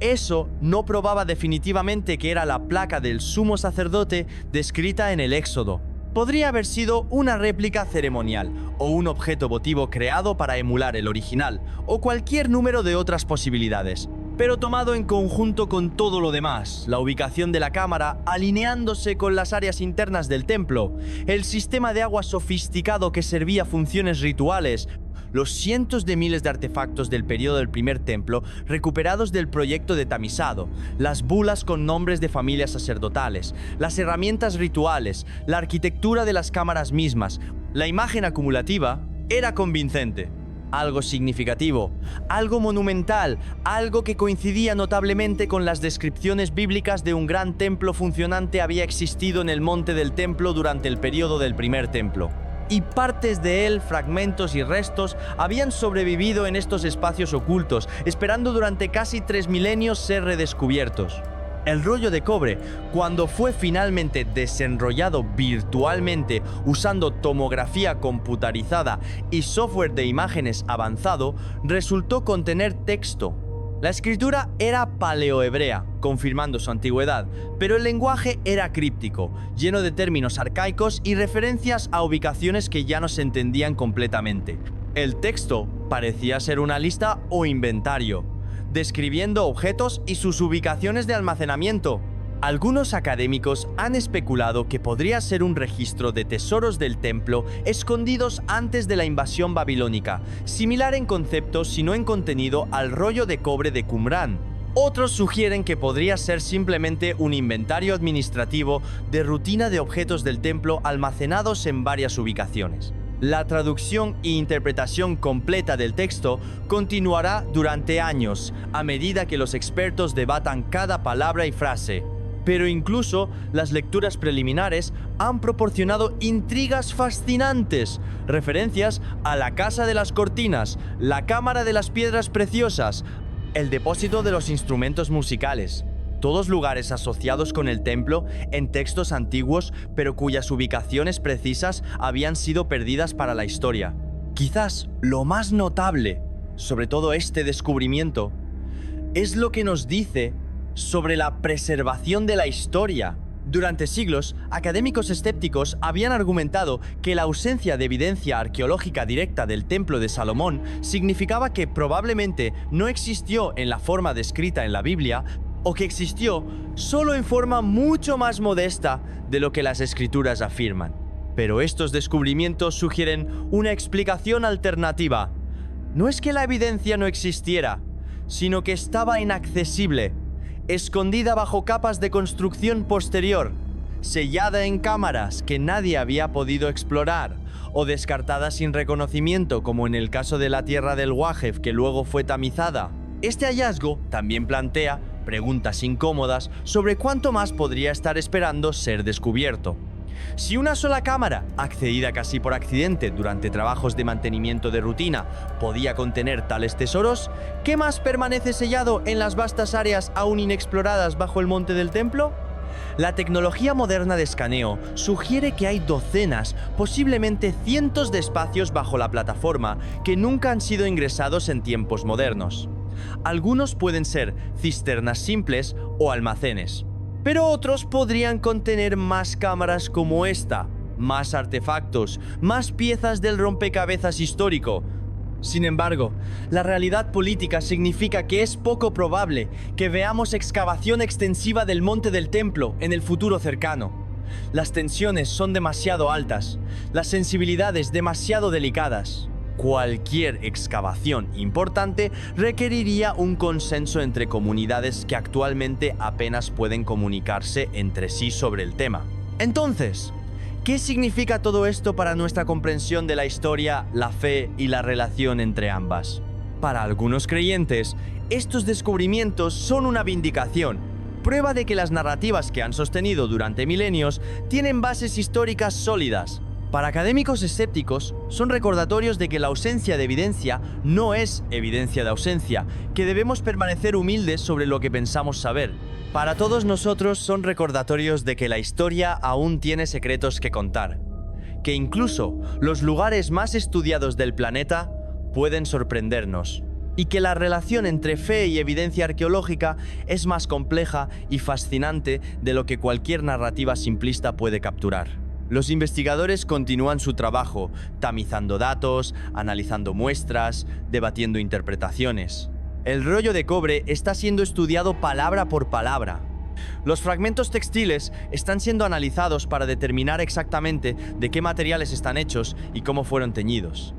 S1: eso no probaba definitivamente que era la placa del sumo sacerdote descrita en el Éxodo. Podría haber sido una réplica ceremonial o un objeto votivo creado para emular el original, o cualquier número de otras posibilidades. Pero tomado en conjunto con todo lo demás, la ubicación de la cámara alineándose con las áreas internas del templo, el sistema de agua sofisticado que servía funciones rituales, los cientos de miles de artefactos del periodo del primer templo recuperados del proyecto de tamizado, las bulas con nombres de familias sacerdotales, las herramientas rituales, la arquitectura de las cámaras mismas, la imagen acumulativa era convincente. Algo significativo, algo monumental, algo que coincidía notablemente con las descripciones bíblicas de un gran templo funcionante había existido en el monte del templo durante el periodo del primer templo. Y partes de él, fragmentos y restos, habían sobrevivido en estos espacios ocultos, esperando durante casi 3 milenios ser redescubiertos. El rollo de cobre, cuando fue finalmente desenrollado virtualmente usando tomografía computarizada y software de imágenes avanzado, resultó contener texto. La escritura era paleohebrea, confirmando su antigüedad, pero el lenguaje era críptico, lleno de términos arcaicos y referencias a ubicaciones que ya no se entendían completamente. El texto parecía ser una lista o inventario, describiendo objetos y sus ubicaciones de almacenamiento. Algunos académicos han especulado que podría ser un registro de tesoros del templo escondidos antes de la invasión babilónica, similar en concepto si no en contenido al rollo de cobre de Qumrán. Otros sugieren que podría ser simplemente un inventario administrativo de rutina de objetos del templo almacenados en varias ubicaciones. La traducción e interpretación completa del texto continuará durante años, a medida que los expertos debatan cada palabra y frase. Pero incluso las lecturas preliminares han proporcionado intrigas fascinantes, referencias a la Casa de las Cortinas, la Cámara de las Piedras Preciosas, el depósito de los instrumentos musicales. Todos lugares asociados con el templo en textos antiguos, pero cuyas ubicaciones precisas habían sido perdidas para la historia. Quizás lo más notable sobre todo este descubrimiento es lo que nos dice sobre la preservación de la historia. Durante siglos, académicos escépticos habían argumentado que la ausencia de evidencia arqueológica directa del Templo de Salomón significaba que probablemente no existió en la forma descrita en la Biblia, o que existió solo en forma mucho más modesta de lo que las escrituras afirman. Pero estos descubrimientos sugieren una explicación alternativa. No es que la evidencia no existiera, sino que estaba inaccesible, escondida bajo capas de construcción posterior, sellada en cámaras que nadie había podido explorar, o descartada sin reconocimiento, como en el caso de la tierra del Wajef que luego fue tamizada. Este hallazgo también plantea preguntas incómodas sobre cuánto más podría estar esperando ser descubierto. Si una sola cámara, accedida casi por accidente durante trabajos de mantenimiento de rutina, podía contener tales tesoros, ¿qué más permanece sellado en las vastas áreas aún inexploradas bajo el monte del templo? La tecnología moderna de escaneo sugiere que hay docenas, posiblemente cientos de espacios bajo la plataforma que nunca han sido ingresados en tiempos modernos. Algunos pueden ser cisternas simples o almacenes, pero otros podrían contener más cámaras como esta, más artefactos, más piezas del rompecabezas histórico. Sin embargo, la realidad política significa que es poco probable que veamos excavación extensiva del monte del templo en el futuro cercano. Las tensiones son demasiado altas, las sensibilidades demasiado delicadas. Cualquier excavación importante requeriría un consenso entre comunidades que actualmente apenas pueden comunicarse entre sí sobre el tema. Entonces, ¿qué significa todo esto para nuestra comprensión de la historia, la fe y la relación entre ambas? Para algunos creyentes, estos descubrimientos son una vindicación, prueba de que las narrativas que han sostenido durante milenios tienen bases históricas sólidas. Para académicos escépticos, son recordatorios de que la ausencia de evidencia no es evidencia de ausencia, que debemos permanecer humildes sobre lo que pensamos saber. Para todos nosotros son recordatorios de que la historia aún tiene secretos que contar, que incluso los lugares más estudiados del planeta pueden sorprendernos, y que la relación entre fe y evidencia arqueológica es más compleja y fascinante de lo que cualquier narrativa simplista puede capturar. Los investigadores continúan su trabajo, tamizando datos, analizando muestras, debatiendo interpretaciones. El rollo de cobre está siendo estudiado palabra por palabra. Los fragmentos textiles están siendo analizados para determinar exactamente de qué materiales están hechos y cómo fueron teñidos.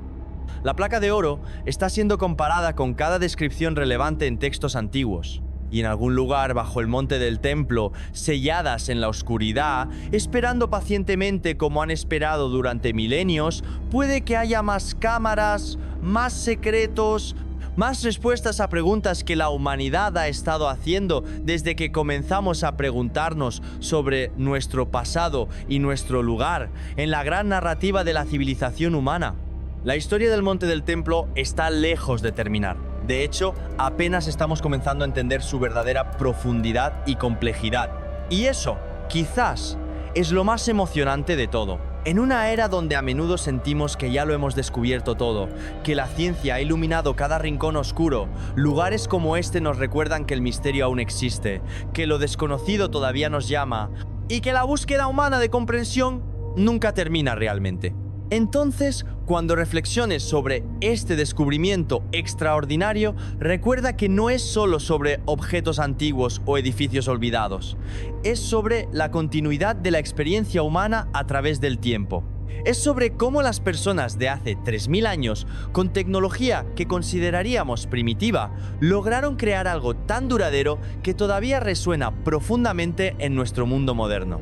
S1: La placa de oro está siendo comparada con cada descripción relevante en textos antiguos. Y en algún lugar bajo el monte del templo, selladas en la oscuridad, esperando pacientemente como han esperado durante milenios, puede que haya más cámaras, más secretos, más respuestas a preguntas que la humanidad ha estado haciendo desde que comenzamos a preguntarnos sobre nuestro pasado y nuestro lugar en la gran narrativa de la civilización humana. La historia del monte del templo está lejos de terminar. De hecho, apenas estamos comenzando a entender su verdadera profundidad y complejidad. Y eso, quizás, es lo más emocionante de todo. En una era donde a menudo sentimos que ya lo hemos descubierto todo, que la ciencia ha iluminado cada rincón oscuro, lugares como este nos recuerdan que el misterio aún existe, que lo desconocido todavía nos llama y que la búsqueda humana de comprensión nunca termina realmente. Entonces, cuando reflexiones sobre este descubrimiento extraordinario, recuerda que no es solo sobre objetos antiguos o edificios olvidados, es sobre la continuidad de la experiencia humana a través del tiempo. Es sobre cómo las personas de hace 3000 años, con tecnología que consideraríamos primitiva, lograron crear algo tan duradero que todavía resuena profundamente en nuestro mundo moderno.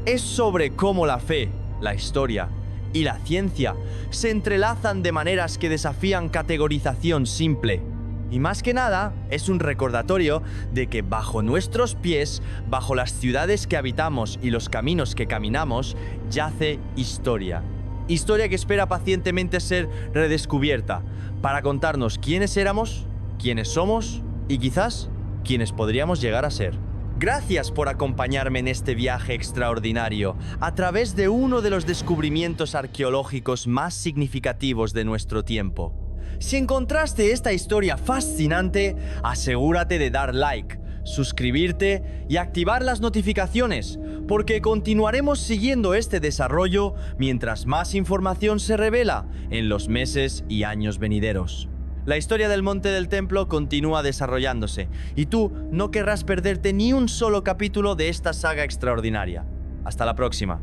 S1: Es sobre cómo la fe, la historia y la ciencia se entrelazan de maneras que desafían categorización simple. Y más que nada, es un recordatorio de que bajo nuestros pies, bajo las ciudades que habitamos y los caminos que caminamos, yace historia. Historia que espera pacientemente ser redescubierta, para contarnos quiénes éramos, quiénes somos y quizás quiénes podríamos llegar a ser. Gracias por acompañarme en este viaje extraordinario a través de uno de los descubrimientos arqueológicos más significativos de nuestro tiempo. Si encontraste esta historia fascinante, asegúrate de dar like, suscribirte y activar las notificaciones, porque continuaremos siguiendo este desarrollo mientras más información se revela en los meses y años venideros. La historia del monte del templo continúa desarrollándose, y tú no querrás perderte ni un solo capítulo de esta saga extraordinaria. Hasta la próxima.